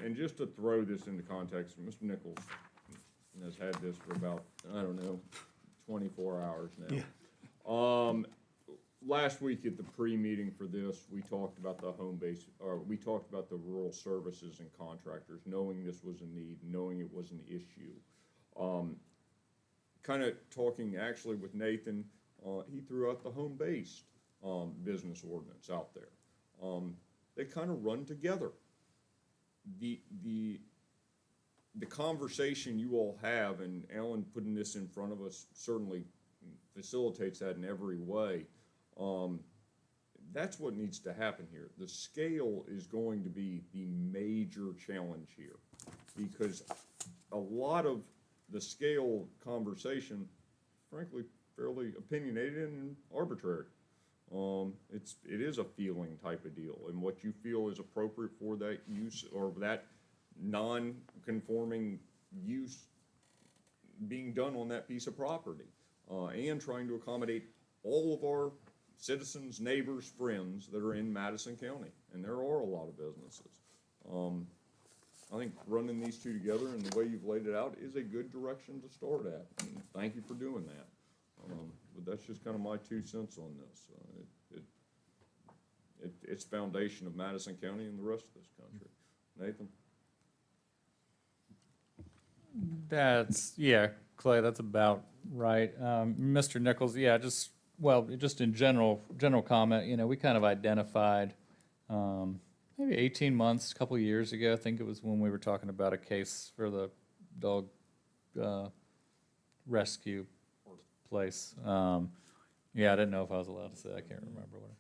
Speaker 12: And just to throw this into context, Mr. Nichols has had this for about, I don't know, 24 hours now. Last week at the pre-meeting for this, we talked about the home base, or we talked about the rural services and contractors, knowing this was a need, knowing it was an issue. Kind of talking actually with Nathan, he threw out the home-based business ordinance out there. They kind of run together. The conversation you all have, and Alan putting this in front of us certainly facilitates that in every way. That's what needs to happen here. The scale is going to be the major challenge here, because a lot of the scale conversation, frankly, fairly opinionated and arbitrary. It is a feeling type of deal, and what you feel is appropriate for that use or that non-conforming use being done on that piece of property, and trying to accommodate all of our citizens, neighbors, friends that are in Madison County, and there are a lot of businesses. I think running these two together and the way you've laid it out is a good direction to start at, and thank you for doing that. But that's just kind of my 2 cents on this. It's foundation of Madison County and the rest of this country. Nathan?
Speaker 4: Yeah, Clay, that's about right. Mr. Nichols, yeah, just in general comment, we kind of identified, maybe 18 months, a couple of years ago, I think it was when we were talking about a case for the dog, rescue place. Yeah, I didn't know if I was allowed to say, I can't remember what.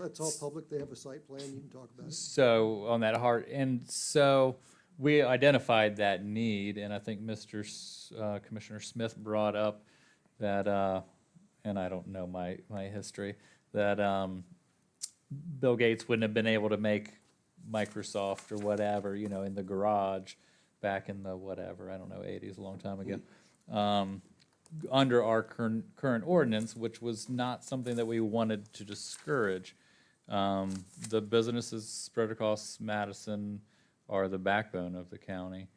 Speaker 5: It's all public, they have a site plan, you can talk about it.
Speaker 4: So on that heart, and so we identified that need, and I think Commissioner Smith brought up that, and I don't know my history, that Bill Gates wouldn't have been able to make Microsoft or whatever, in the garage back in the whatever, I don't know, 80s, a long time ago, under our current ordinance, which was not something that we wanted to discourage. The businesses spread across Madison are the backbone of the county.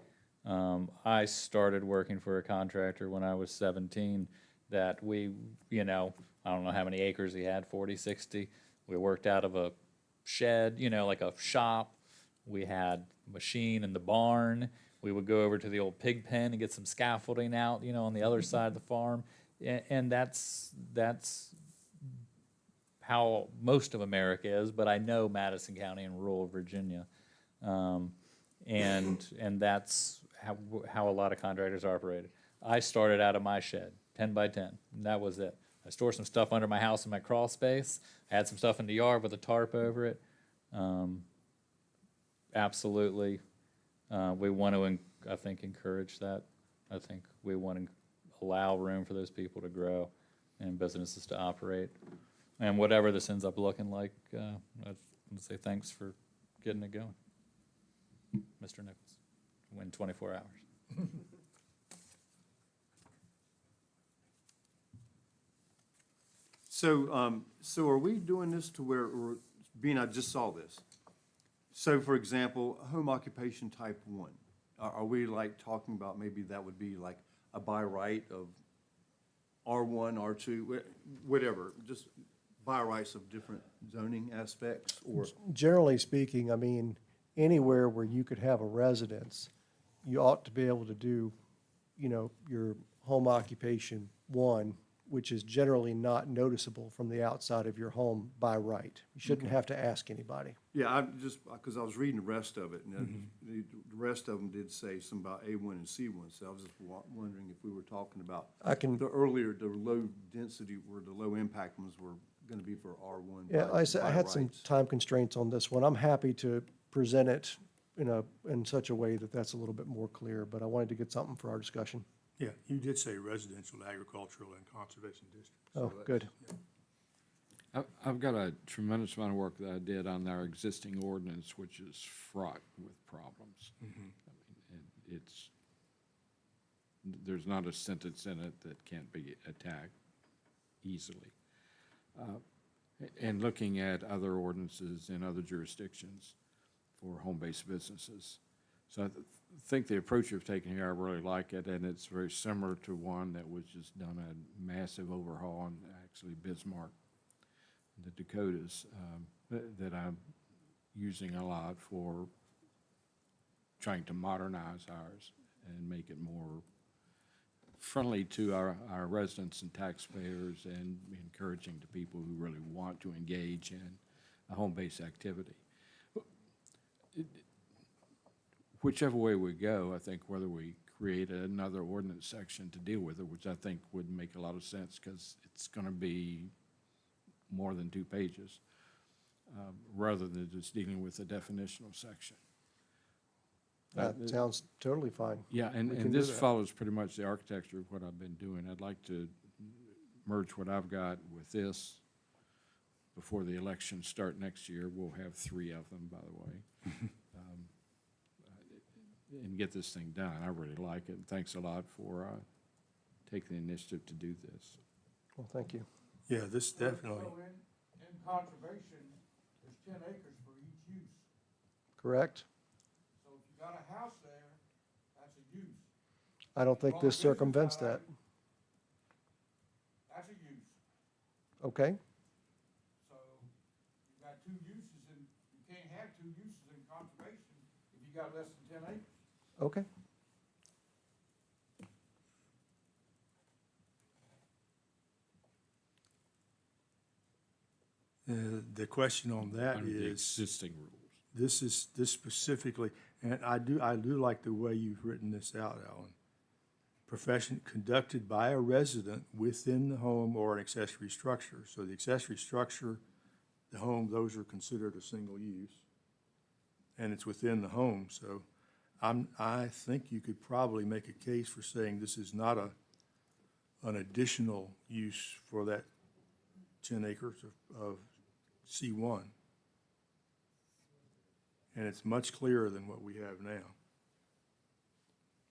Speaker 4: I started working for a contractor when I was 17 that we, I don't know how many acres he had, 40, 60. We worked out of a shed, like a shop. We had a machine in the barn. We would go over to the old pig pen and get some scaffolding out, on the other side of the farm. And that's how most of America is, but I know Madison County and rural Virginia. And that's how a lot of contractors are operated. I started out of my shed, 10 by 10, and that was it. I stored some stuff under my house in my crawl space. I had some stuff in the yard with a tarp over it. Absolutely. We want to, I think, encourage that. I think we want to allow room for those people to grow and businesses to operate. And whatever this ends up looking like, I want to say thanks for getting it going. Mr. Nichols, win 24 hours.
Speaker 7: So are we doing this to where, I just saw this. So for example, home occupation type 1, are we like talking about maybe that would be like a by right of R1, R2, whatever, just by rights of different zoning aspects, or?
Speaker 5: Generally speaking, anywhere where you could have a residence, you ought to be able to do, your home occupation 1, which is generally not noticeable from the outside of your home by right. You shouldn't have to ask anybody.
Speaker 7: Yeah, I'm just, because I was reading the rest of it, and the rest of them did say something about A1 and C1, so I was just wondering if we were talking about the low density, or the low impact ones were going to be for R1.
Speaker 5: Yeah, I had some time constraints on this one. I'm happy to present it in such a way that that's a little bit more clear, but I wanted to get something for our discussion.
Speaker 3: Yeah, you did say residential, agricultural, and conservation districts.
Speaker 5: Oh, good.
Speaker 6: I've got a tremendous amount of work that I did on our existing ordinance, which is fraught with problems. There's not a sentence in it that can't be attacked easily. And looking at other ordinances in other jurisdictions, for home-based businesses. So I think the approach you've taken here, I really like it, and it's very similar to one that was just done a massive overhaul in actually Bismarck, the Dakotas, that I'm using a lot for trying to modernize ours and make it more friendly to our residents and taxpayers and encouraging to people who really want to engage in a home-based activity. Whichever way we go, I think whether we create another ordinance section to deal with it, which I think would make a lot of sense because it's going to be more than 2 pages, rather than just dealing with a definitional section.
Speaker 5: That sounds totally fine.
Speaker 6: Yeah,
Speaker 5: We
Speaker 6: and
Speaker 5: can do
Speaker 6: this
Speaker 5: that.
Speaker 6: follows pretty much the architecture of what I've been doing. I'd like to merge what I've got with this before the elections start next year. We'll have 3 of them, by the way. And get this thing done. I really like it. And thanks a lot for taking the initiative to do this.
Speaker 5: Well, thank you.
Speaker 3: Yeah, this definitely.
Speaker 8: So in conservation, there's 10 acres for each use.
Speaker 5: Correct?
Speaker 8: So if you got a house there, that's a use.
Speaker 5: I don't think
Speaker 8: Long
Speaker 5: this
Speaker 8: business
Speaker 5: circumvents
Speaker 8: out
Speaker 5: that.
Speaker 8: of it, That's a use.
Speaker 5: Okay?
Speaker 8: So you got 2 uses and you can't have 2 uses in conservation if you got less than 10 acres.
Speaker 5: Okay.
Speaker 3: The question on that
Speaker 6: Under the
Speaker 3: is,
Speaker 6: existing rules.
Speaker 3: this specifically, and I do like the way you've written this out, Alan. Profession conducted by a resident within the home or an accessory structure. So the accessory structure, the home, those are considered a single use. And it's within the home, so I think you could probably make a case for saying this is not an additional use for that 10 acres of C1. And it's much clearer than what we have now.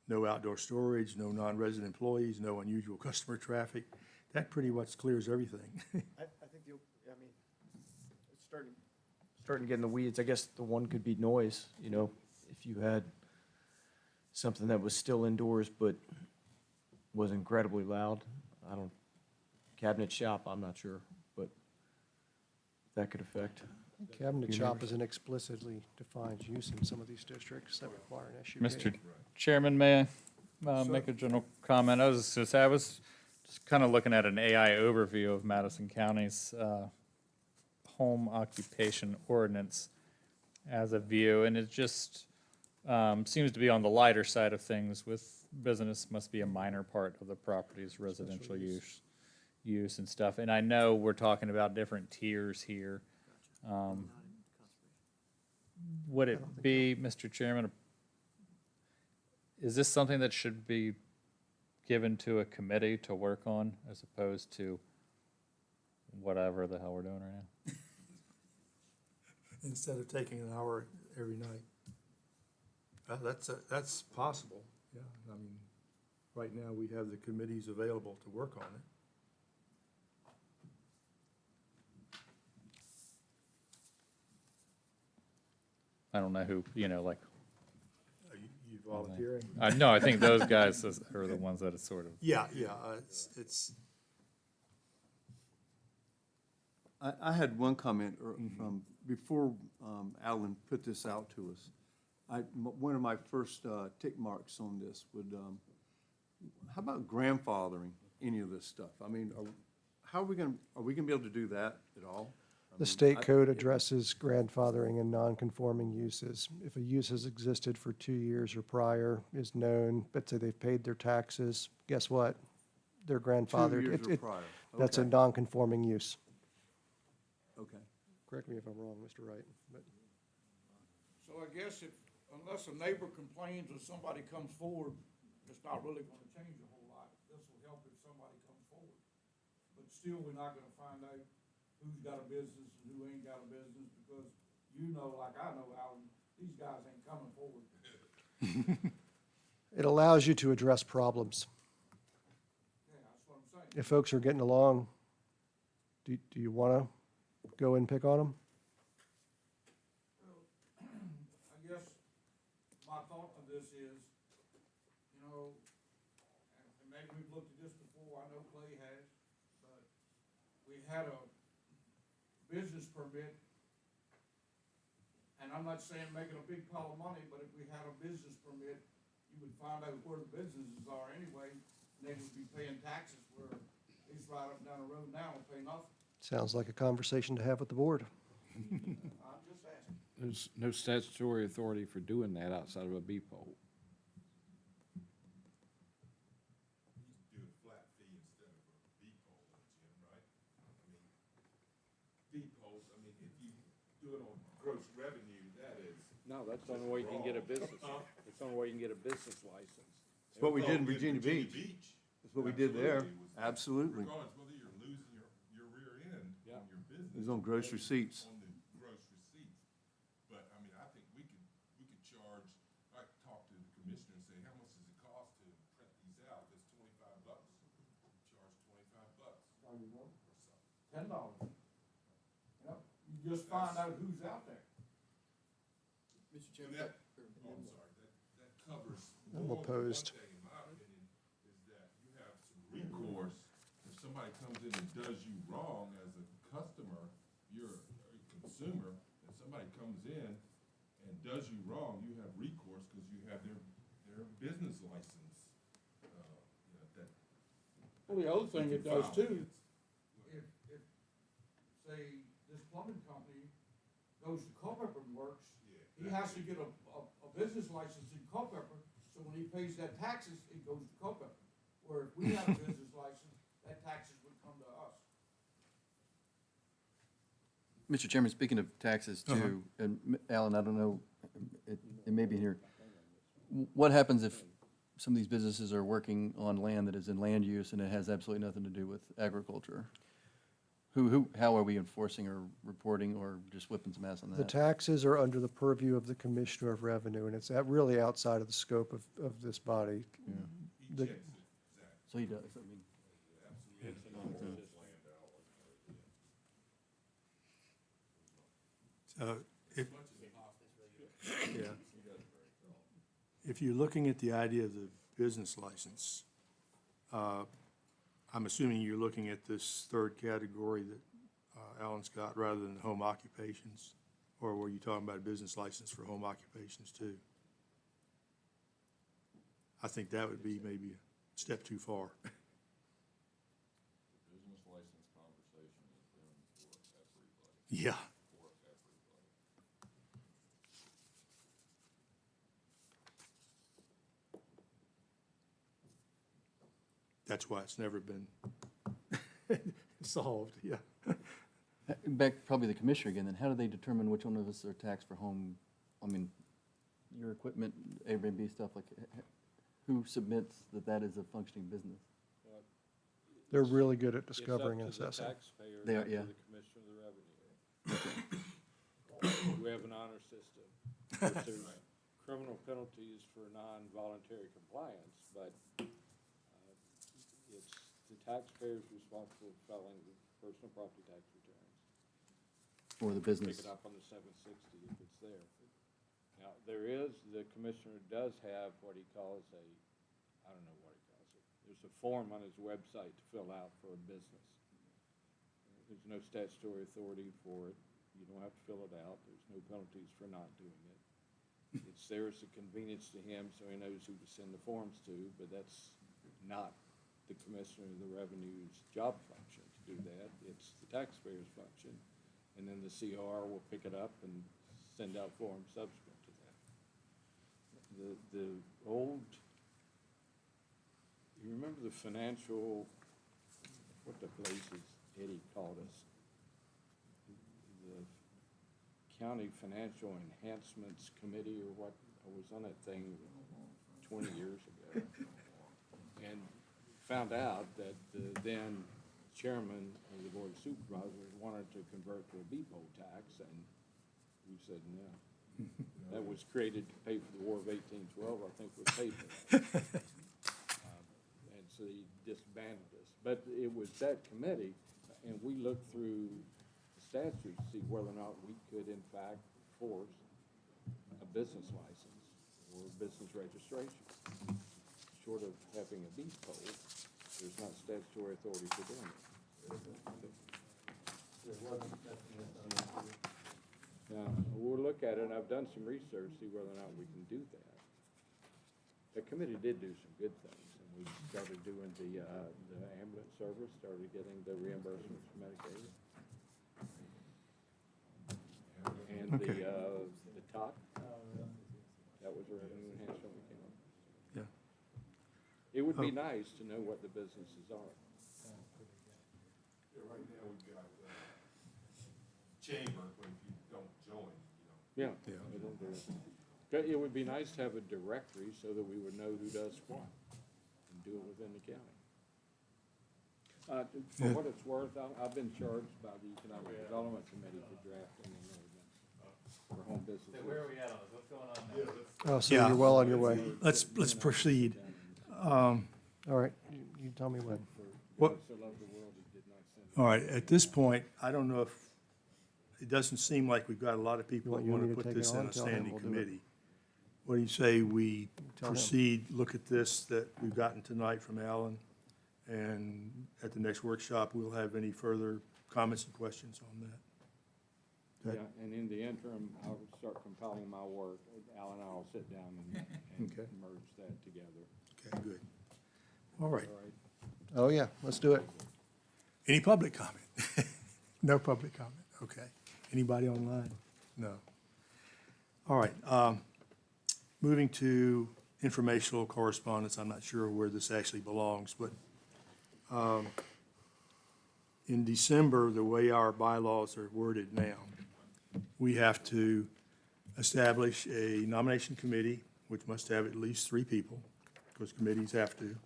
Speaker 3: No outdoor storage, no non-resident employees, no unusual customer traffic. That pretty much clears everything.
Speaker 11: I think it's starting to get in the weeds. I guess the one could be noise, you know, if you had something that was still indoors but was incredibly loud. Cabinet shop, I'm not sure, but that could affect.
Speaker 5: Cabinet
Speaker 11: Your
Speaker 5: shop
Speaker 11: neighbors.
Speaker 5: is an explicitly defined use in some of these districts that require an SUP.
Speaker 4: Mr. Chairman, may I make a general comment? I was just kind of looking at an AI overview of Madison County's home occupation ordinance as a view, and it just seems to be on the lighter side of things, with business must be a minor part of the property's residential use and stuff. And I know we're talking about different tiers here. Would it be, Mr. Chairman, is this something that should be given to a committee to work on as opposed to whatever the hell we're doing right now?
Speaker 3: Instead of taking an hour every night. That's possible, yeah. I mean, right now, we have the committees available to work on it.
Speaker 4: I don't know who, like,
Speaker 3: You volunteering?
Speaker 4: no, I think those guys are the ones that are sort of,
Speaker 3: Yeah, it's,
Speaker 7: I had one comment from, before Alan put this out to us. One of my first tick marks on this would, how about grandfathering any of this stuff? I mean, are we gonna be able to do that at all? I
Speaker 5: The
Speaker 7: mean,
Speaker 5: state code addresses grandfathering and non-conforming uses. If a use has existed for 2 years or prior, is known, but say they've paid their taxes, guess what? They're
Speaker 7: 2
Speaker 5: grandfathered.
Speaker 7: years or prior.
Speaker 5: That's a
Speaker 7: Okay.
Speaker 5: non-conforming use.
Speaker 7: Okay.
Speaker 5: Correct me if I'm wrong, Mr. Wright, but
Speaker 8: So I guess unless a neighbor complains or somebody comes forward, it's not really gonna change a whole lot. This will help if somebody comes forward. But still, we're not gonna find out who's got a business and who ain't got a business, because like I know, Alan, these guys ain't coming forward.
Speaker 5: it allows you to address problems.
Speaker 8: Yeah, that's what I'm saying.
Speaker 5: If folks are getting along, do you want to go and pick on them?
Speaker 8: thought of this is, you know, and maybe we've looked at this before, I know Clay has, but we had a business permit, and I'm not saying making a big pile of money, but if we had a business permit, you would find out where the businesses are anyway, and they would be paying taxes where these right up down the road now will pay nothing.
Speaker 5: Sounds like a conversation to have with the board.
Speaker 8: I'm just asking.
Speaker 6: There's no statutory authority for doing that outside of a B pole.
Speaker 1: You do a flat fee instead of a B pole, Jim, right? I mean, B poles, I mean, if you do it on gross revenue, that is.
Speaker 6: No, that's the only way you can get a business, that's the only way you can get a business license.
Speaker 7: It's what we did in
Speaker 1: Well,
Speaker 7: Virginia Beach. That's what we did there. Absolutely.
Speaker 1: Regardless whether you're losing your rear end
Speaker 6: Yeah.
Speaker 1: on your business.
Speaker 7: It was on gross receipts.
Speaker 1: On the gross receipts. But, I mean, I think we could charge, I could talk to the commissioner and say, how much does it cost to print these out? If it's $25, charge $25 or something.
Speaker 8: $10. Yep, you just find out who's out there.
Speaker 2: Mr.
Speaker 1: And that, oh, I'm sorry, that covers.
Speaker 5: I'm
Speaker 1: more than
Speaker 5: opposed.
Speaker 1: One thing, in my opinion, is that you have some recourse. If somebody comes in and does you wrong as a customer, you're a consumer, and somebody comes in and does you wrong, you have recourse because you have their business license, you know, that.
Speaker 8: Well, the other thing
Speaker 1: you
Speaker 8: it does
Speaker 1: file
Speaker 8: too,
Speaker 1: against.
Speaker 8: if, say, this plumbing company goes to Culpeper and works, he has to get a business license in Culpeper, so when he pays that taxes, it goes to Culpeper. Where if we have a business license, that taxes would come to us.
Speaker 2: Mr. Chairman, speaking of taxes too, and Alan, I don't know, it may be here. What happens if some of these businesses are working on land that is in land use and it has absolutely nothing to do with agriculture? How are we enforcing or reporting or just whipping some ass on
Speaker 5: The
Speaker 2: that?
Speaker 5: taxes are under the purview of the Commissioner of Revenue, and it's really outside of the scope of this body.
Speaker 1: He
Speaker 5: The-
Speaker 1: checks it, exactly.
Speaker 2: So he does, I mean.
Speaker 3: If you're looking at the idea of the business license, I'm assuming you're looking at this third category that Alan's got rather than home occupations? Or were you talking about a business license for home occupations too? I think that would be maybe a step too far.
Speaker 12: Business license conversation has been for everybody,
Speaker 3: Yeah.
Speaker 12: for everybody.
Speaker 3: That's why it's never been solved, yeah.
Speaker 2: Back, probably the commissioner again, then how do they determine which one of us are taxed for home, I mean, your equipment, Airbnb stuff, like, who submits that is a functioning business?
Speaker 5: They're really good at
Speaker 6: It's up
Speaker 5: discovering and
Speaker 6: to the
Speaker 5: assessing.
Speaker 6: taxpayer,
Speaker 2: They are,
Speaker 6: not to
Speaker 2: yeah.
Speaker 6: the Commissioner of the Revenue. We have an honor system. There's criminal penalties for non-voluntary compliance, but it's the taxpayer's responsible for filing the personal property tax returns.
Speaker 2: Or the business?
Speaker 6: Pick it up on the 760 if it's there. Now, the commissioner does have what he calls I don't know what he calls it. There's a form on his website to fill out for a business. There's no statutory authority for it. You don't have to fill it out. There's no penalties for not doing it. It's there as a convenience to him, so he knows who to send the forms to, but that's not the Commissioner of the Revenue's job function to do that. It's the taxpayer's function. And then the COR will pick it up and send out forms subsequent to that. The old, you remember the financial, what the places Eddie called us? The County Financial Enhancements Committee or what, I was on that thing 20 years ago. And found out that the then chairman of the Board of Supervisors wanted to convert to a B-pole tax, and we said no. That was created to pay for the War of 1812, I think was paid for that. And so he disbanded us. But it was that committee, and we looked through the statute to see whether or not we could in fact force a business license for business registration. Short of having a beep pole, there's not statutory authority for doing it. Now, we'll look at it, and I've done some research, see whether or not we can do that. The committee did do some good things, and we started doing the ambulance service, started getting the reimbursements from Medicaid. And the top, that was a revenue enhancement we came up with.
Speaker 3: Yeah.
Speaker 6: It would be nice to know what the businesses are.
Speaker 1: Yeah, right now we've got chamber, but if you don't join, you know.
Speaker 6: Yeah. I don't do it. But it would be nice to have a directory so that we would know who does what and do it within the county. For what it's worth, I've been charged by the Economic Development Committee for drafting an ordinance for home businesses.
Speaker 4: Where are we at on this? What's going on now?
Speaker 5: Oh, so
Speaker 3: Yeah.
Speaker 5: you're well on your way.
Speaker 3: Let's proceed.
Speaker 5: All right, you tell me when.
Speaker 3: What,
Speaker 6: So loved the world, he did not send it.
Speaker 3: all right, at this point, I don't know if, it doesn't seem like we've got a lot of people that
Speaker 5: You want
Speaker 3: want
Speaker 5: me
Speaker 3: to
Speaker 5: to
Speaker 3: put
Speaker 5: take it
Speaker 3: this in
Speaker 5: on?
Speaker 3: a
Speaker 5: Tell him
Speaker 3: standing
Speaker 5: we'll do it.
Speaker 3: committee. What do you say we
Speaker 5: Tell him.
Speaker 3: proceed, look at this that we've gotten tonight from Alan, and at the next workshop, we'll have any further comments and questions on that?
Speaker 6: Yeah, and in the interim, I'll start compiling my work. Al and I will sit down and
Speaker 3: Okay.
Speaker 6: merge that together.
Speaker 3: Okay, good. All right.
Speaker 6: All right.
Speaker 5: Oh, yeah, let's do it.
Speaker 3: Any public comment? No public comment, okay. Anybody online? No. All right, moving to informational correspondence, I'm not sure where this actually belongs, but in December, the way our bylaws are worded now, we have to establish a nomination committee, which must have at least 3 people, because committees have to.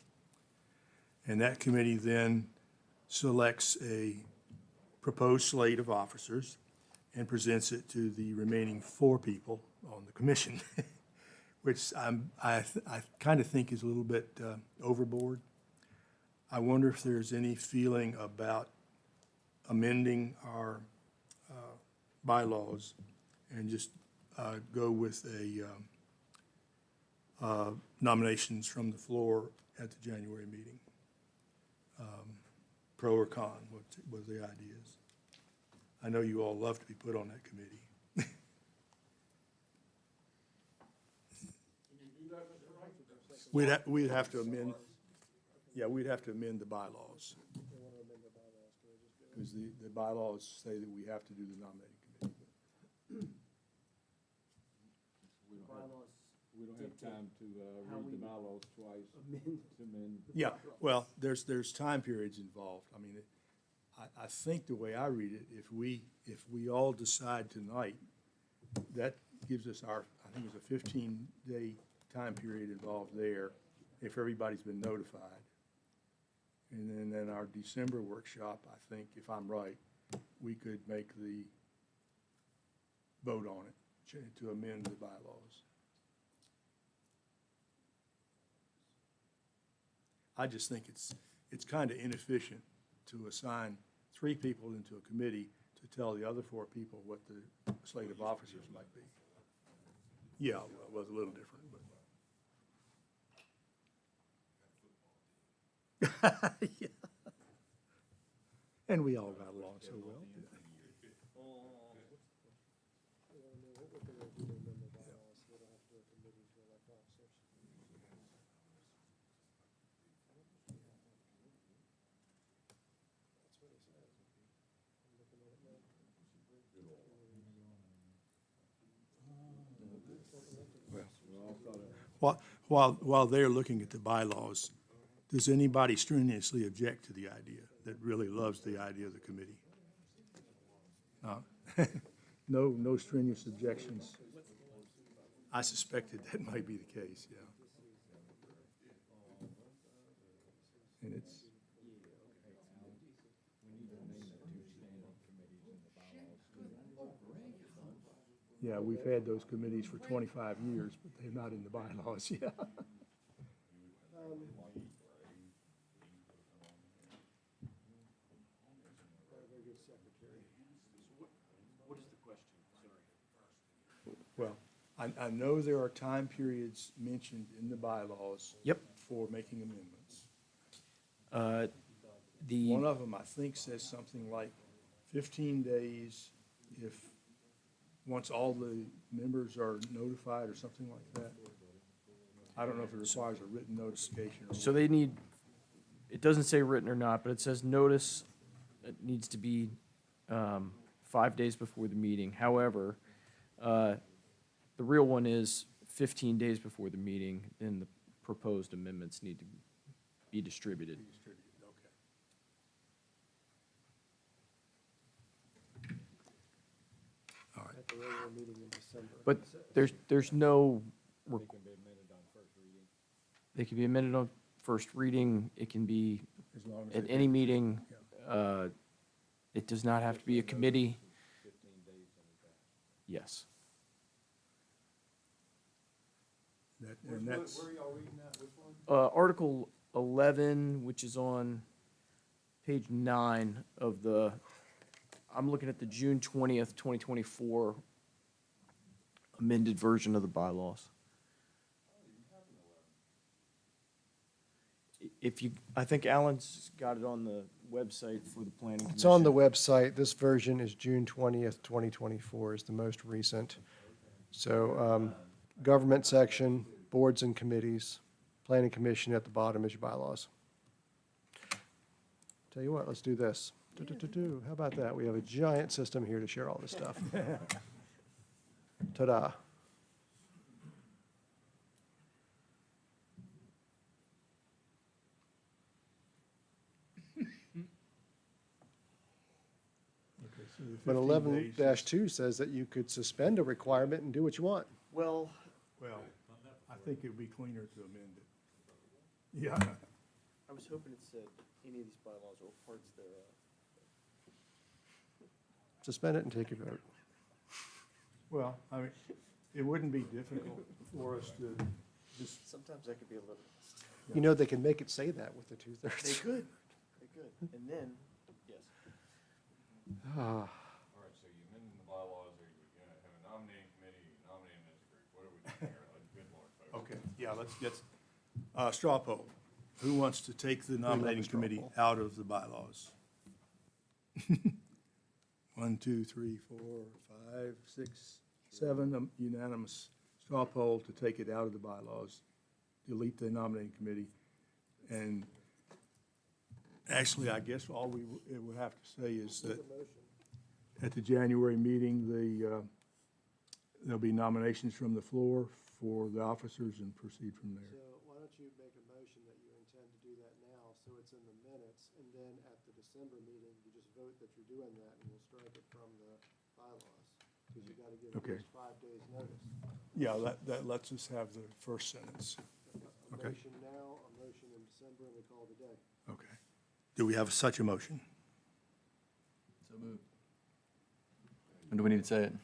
Speaker 3: And that committee then selects a proposed slate of officers and presents it to the remaining 4 people on the commission, which I kind of think is a little bit overboard. I wonder if there's any feeling about amending our bylaws and just go with a nominations from the floor at the January meeting. Pro or con, what the ideas. I know you all love to be put on that committee. We'd have to amend, yeah, we'd have to amend the bylaws. Because the bylaws say that we have to do the nominating committee.
Speaker 6: We don't have time to read the bylaws twice to amend.
Speaker 3: Yeah, well, there's time periods involved. I mean, I think the way I read it, if we all decide tonight, that gives us I think it's a 15-day time period involved there, if everybody's been notified. And then our December workshop, I think, if I'm right, we could make the vote on it to amend the bylaws. I just think it's kind of inefficient to assign 3 people into a committee to tell the other 4 people what the slate of officers might be. Yeah, well, it was a little different, but. Yeah. And we all got along so well. While they're looking at the bylaws, does anybody strenuously object to the idea, that really loves the idea of the committee? No? No strenuous objections? I suspected that might be the case, yeah. And it's. Yeah, we've had those committees for 25 years, but they're not in the bylaws, yeah.
Speaker 11: What is the question? Sorry.
Speaker 3: Well, I know there are time periods mentioned in the bylaws.
Speaker 11: Yep.
Speaker 3: For making amendments.
Speaker 11: The,
Speaker 3: One of them, I think, says something like 15 days if, once all the members are notified or something like that. I don't know if it requires a written notification or.
Speaker 11: so they need, it doesn't say written or not, but it says notice, it needs to be 5 days before the meeting. However, the real one is 15 days before the meeting, and the proposed amendments need to be distributed.
Speaker 5: At the regular meeting in December.
Speaker 11: But there's no. They can be amended on first reading. It can be
Speaker 3: As long as
Speaker 11: at
Speaker 3: they-
Speaker 11: any meeting. It does not have to be a committee. Yes.
Speaker 3: And that's,
Speaker 13: Where are y'all reading that, which one?
Speaker 11: Article 11, which is on page 9 of the, I'm looking at the June 20th, 2024 amended version of the bylaws. If you, I think Alan's got it on the website for the planning commission.
Speaker 5: It's on the website. This version is June 20th, 2024 is the most recent. So, government section, boards and committees, planning commission at the bottom is your bylaws. Tell you what, let's do this. How about that? We have a giant system here to share all this stuff. Ta-da.
Speaker 3: okay, so the
Speaker 5: But
Speaker 3: 15 days is-
Speaker 5: 11-2 says that you could suspend a requirement and do what you want.
Speaker 11: Well,
Speaker 3: Well, I think it'd be cleaner to amend it. Yeah,
Speaker 11: I was hoping it said any of these bylaws or parts thereof.
Speaker 5: Suspend it and take your vote.
Speaker 3: well, I mean, it wouldn't be difficult for us to just,
Speaker 11: Sometimes that could be a little.
Speaker 5: You know, they can make it say that with the 2/3.
Speaker 11: They could, and then, yes.
Speaker 5: Ah,
Speaker 12: All right, so you amending the bylaws, or you gonna have a nominating committee, nominating this group, what are we doing here? Like, good Lord, folks.
Speaker 3: okay, yeah, let's get, straw poll. Who wants to take the nominating
Speaker 5: straw
Speaker 3: committee
Speaker 5: poll.
Speaker 3: out of the bylaws? 1, 2, 3, 4, 5, 6, 7, unanimous straw poll to take it out of the bylaws, delete the nominating committee. And actually, I guess all it would have to say is that at the January meeting, there'll be nominations from the floor for the officers and proceed from there.
Speaker 5: So why don't you make a motion that you intend to do that now, so it's in the minutes, and then at the December meeting, you just vote that you're doing that, and we'll strike it from the bylaws, because you gotta give at
Speaker 3: Okay.
Speaker 5: least 5 days' notice.
Speaker 3: Yeah, that lets us have the first sentence.
Speaker 5: A
Speaker 3: Okay.
Speaker 5: motion now, a motion in December, and we call it a day.
Speaker 3: Okay. Do we have such a motion?
Speaker 2: So moved. And do we need to say it?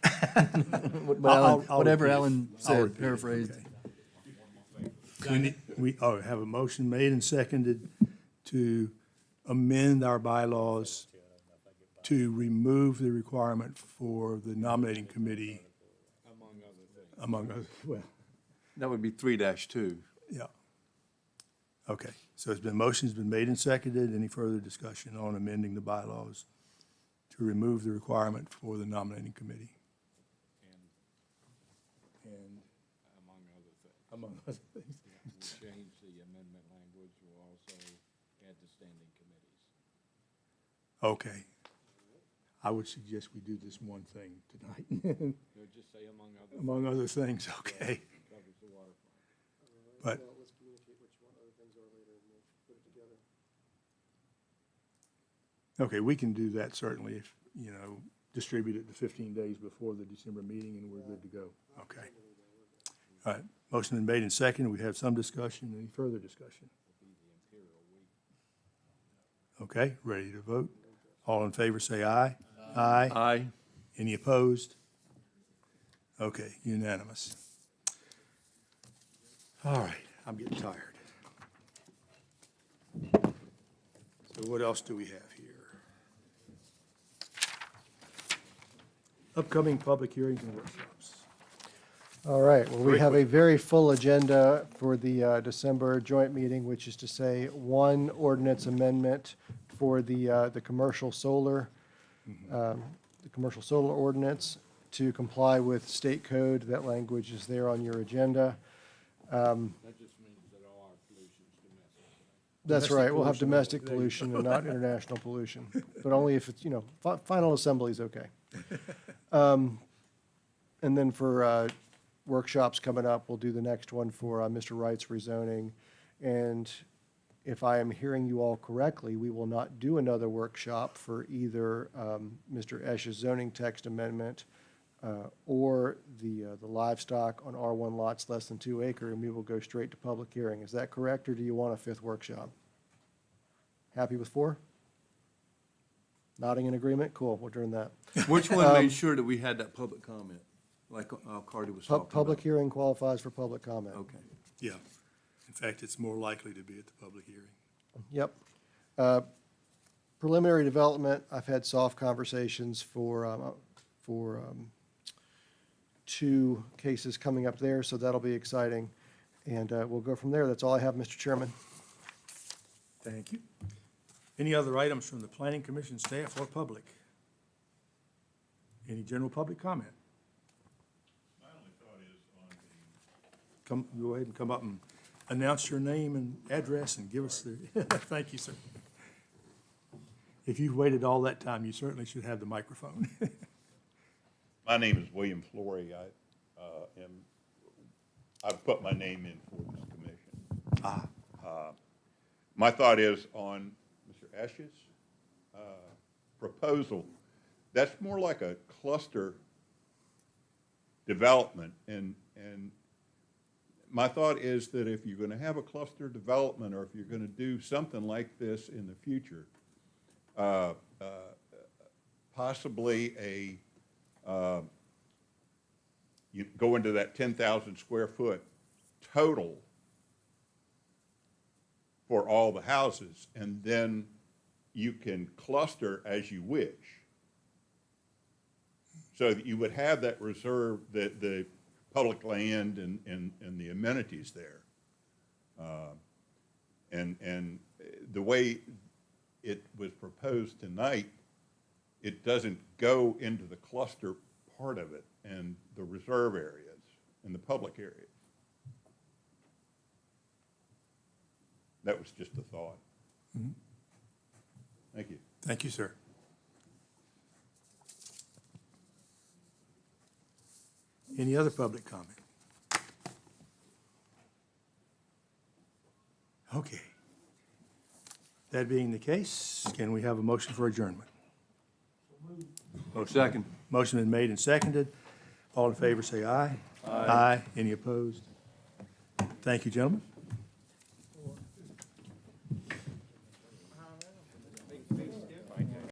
Speaker 3: I'll
Speaker 2: Whatever
Speaker 3: repeat it.
Speaker 2: Alan
Speaker 3: I'll
Speaker 2: said,
Speaker 3: repeat it,
Speaker 2: paraphrased.
Speaker 3: okay. We have a motion made and seconded to amend our bylaws to remove the requirement for the nominating committee. Among other things. Well,
Speaker 7: That would be 3-2.
Speaker 3: yeah. Okay, so motion's been made and seconded. Any further discussion on amending the bylaws to remove the requirement for the nominating committee? And among other things.
Speaker 6: Change the amendment language, we'll also add the standing committees.
Speaker 3: Okay. I would suggest we do this one thing tonight.
Speaker 6: They'll just say among other.
Speaker 3: Among other things, okay.
Speaker 6: Covers the waterfront.
Speaker 3: But,
Speaker 5: Well, let's communicate what you want, other things are later, and we'll put it together.
Speaker 3: okay, we can do that certainly if, distribute it to 15 days before the December meeting and we're good to go. Okay. All right, motion been made and seconded. We have some discussion. Any further discussion? Okay, ready to vote? All in favor, say aye. Aye.
Speaker 7: Aye.
Speaker 3: Any opposed? Okay, unanimous. All right, I'm getting tired. So what else do we have here? Upcoming public hearings and workshops.
Speaker 5: All right, well, we have a very full agenda for the December joint meeting, which is to say, one ordinance amendment for the commercial solar, the commercial solar ordinance to comply with state code. That language is there on your agenda.
Speaker 6: That just means that all our pollution's domestic.
Speaker 5: That's right, we'll have domestic pollution and not international pollution, but only if it's, final assembly is okay. And then for workshops coming up, we'll do the next one for Mr. Wright's rezoning. And if I am hearing you all correctly, we will not do another workshop for either Mr. Esch's zoning text amendment or the livestock on R1 lots less than 2 acre, and we will go straight to public hearing. Is that correct, or do you want a fifth workshop? Happy with 4? Nodding in agreement? Cool, we'll adjourn that.
Speaker 7: Which one made sure that we had that public comment, like Cardy was talking about?
Speaker 5: Public hearing qualifies for public comment.
Speaker 7: Okay.
Speaker 3: Yeah. In fact, it's more likely to be at the public hearing.
Speaker 5: Yep. Preliminary development, I've had soft conversations for 2 cases coming up there, so that'll be exciting. And we'll go from there. That's all I have, Mr. Chairman.
Speaker 3: Thank you. Any other items from the planning commission staff or public? Any general public comment?
Speaker 1: My only thought is on the
Speaker 3: Come, go ahead and come up and announce your name and address and give us the, thank you, sir. If you've waited all that time, you certainly should have the microphone.
Speaker 14: My name is William Flory. I've put my name in for this commission. My thought is on Mr. Esch's proposal, that's more like a cluster development. And my thought is that if you're going to have a cluster development, or if you're going to do something like this in the future, possibly you go into that 10,000 square foot total for all the houses, and then you can cluster as you wish. So that you would have that reserve, the public land and the amenities there. And the way it was proposed tonight, it doesn't go into the cluster part of it and the reserve areas and the public areas. That was just a thought.
Speaker 3: Mhm.
Speaker 14: Thank you.
Speaker 3: Thank you, sir. Any other public comment? Okay. That being the case, can we have a motion for adjournment?
Speaker 7: Second.
Speaker 3: Motion been made and seconded. All in favor, say aye. Aye. Any opposed? Thank you, gentlemen.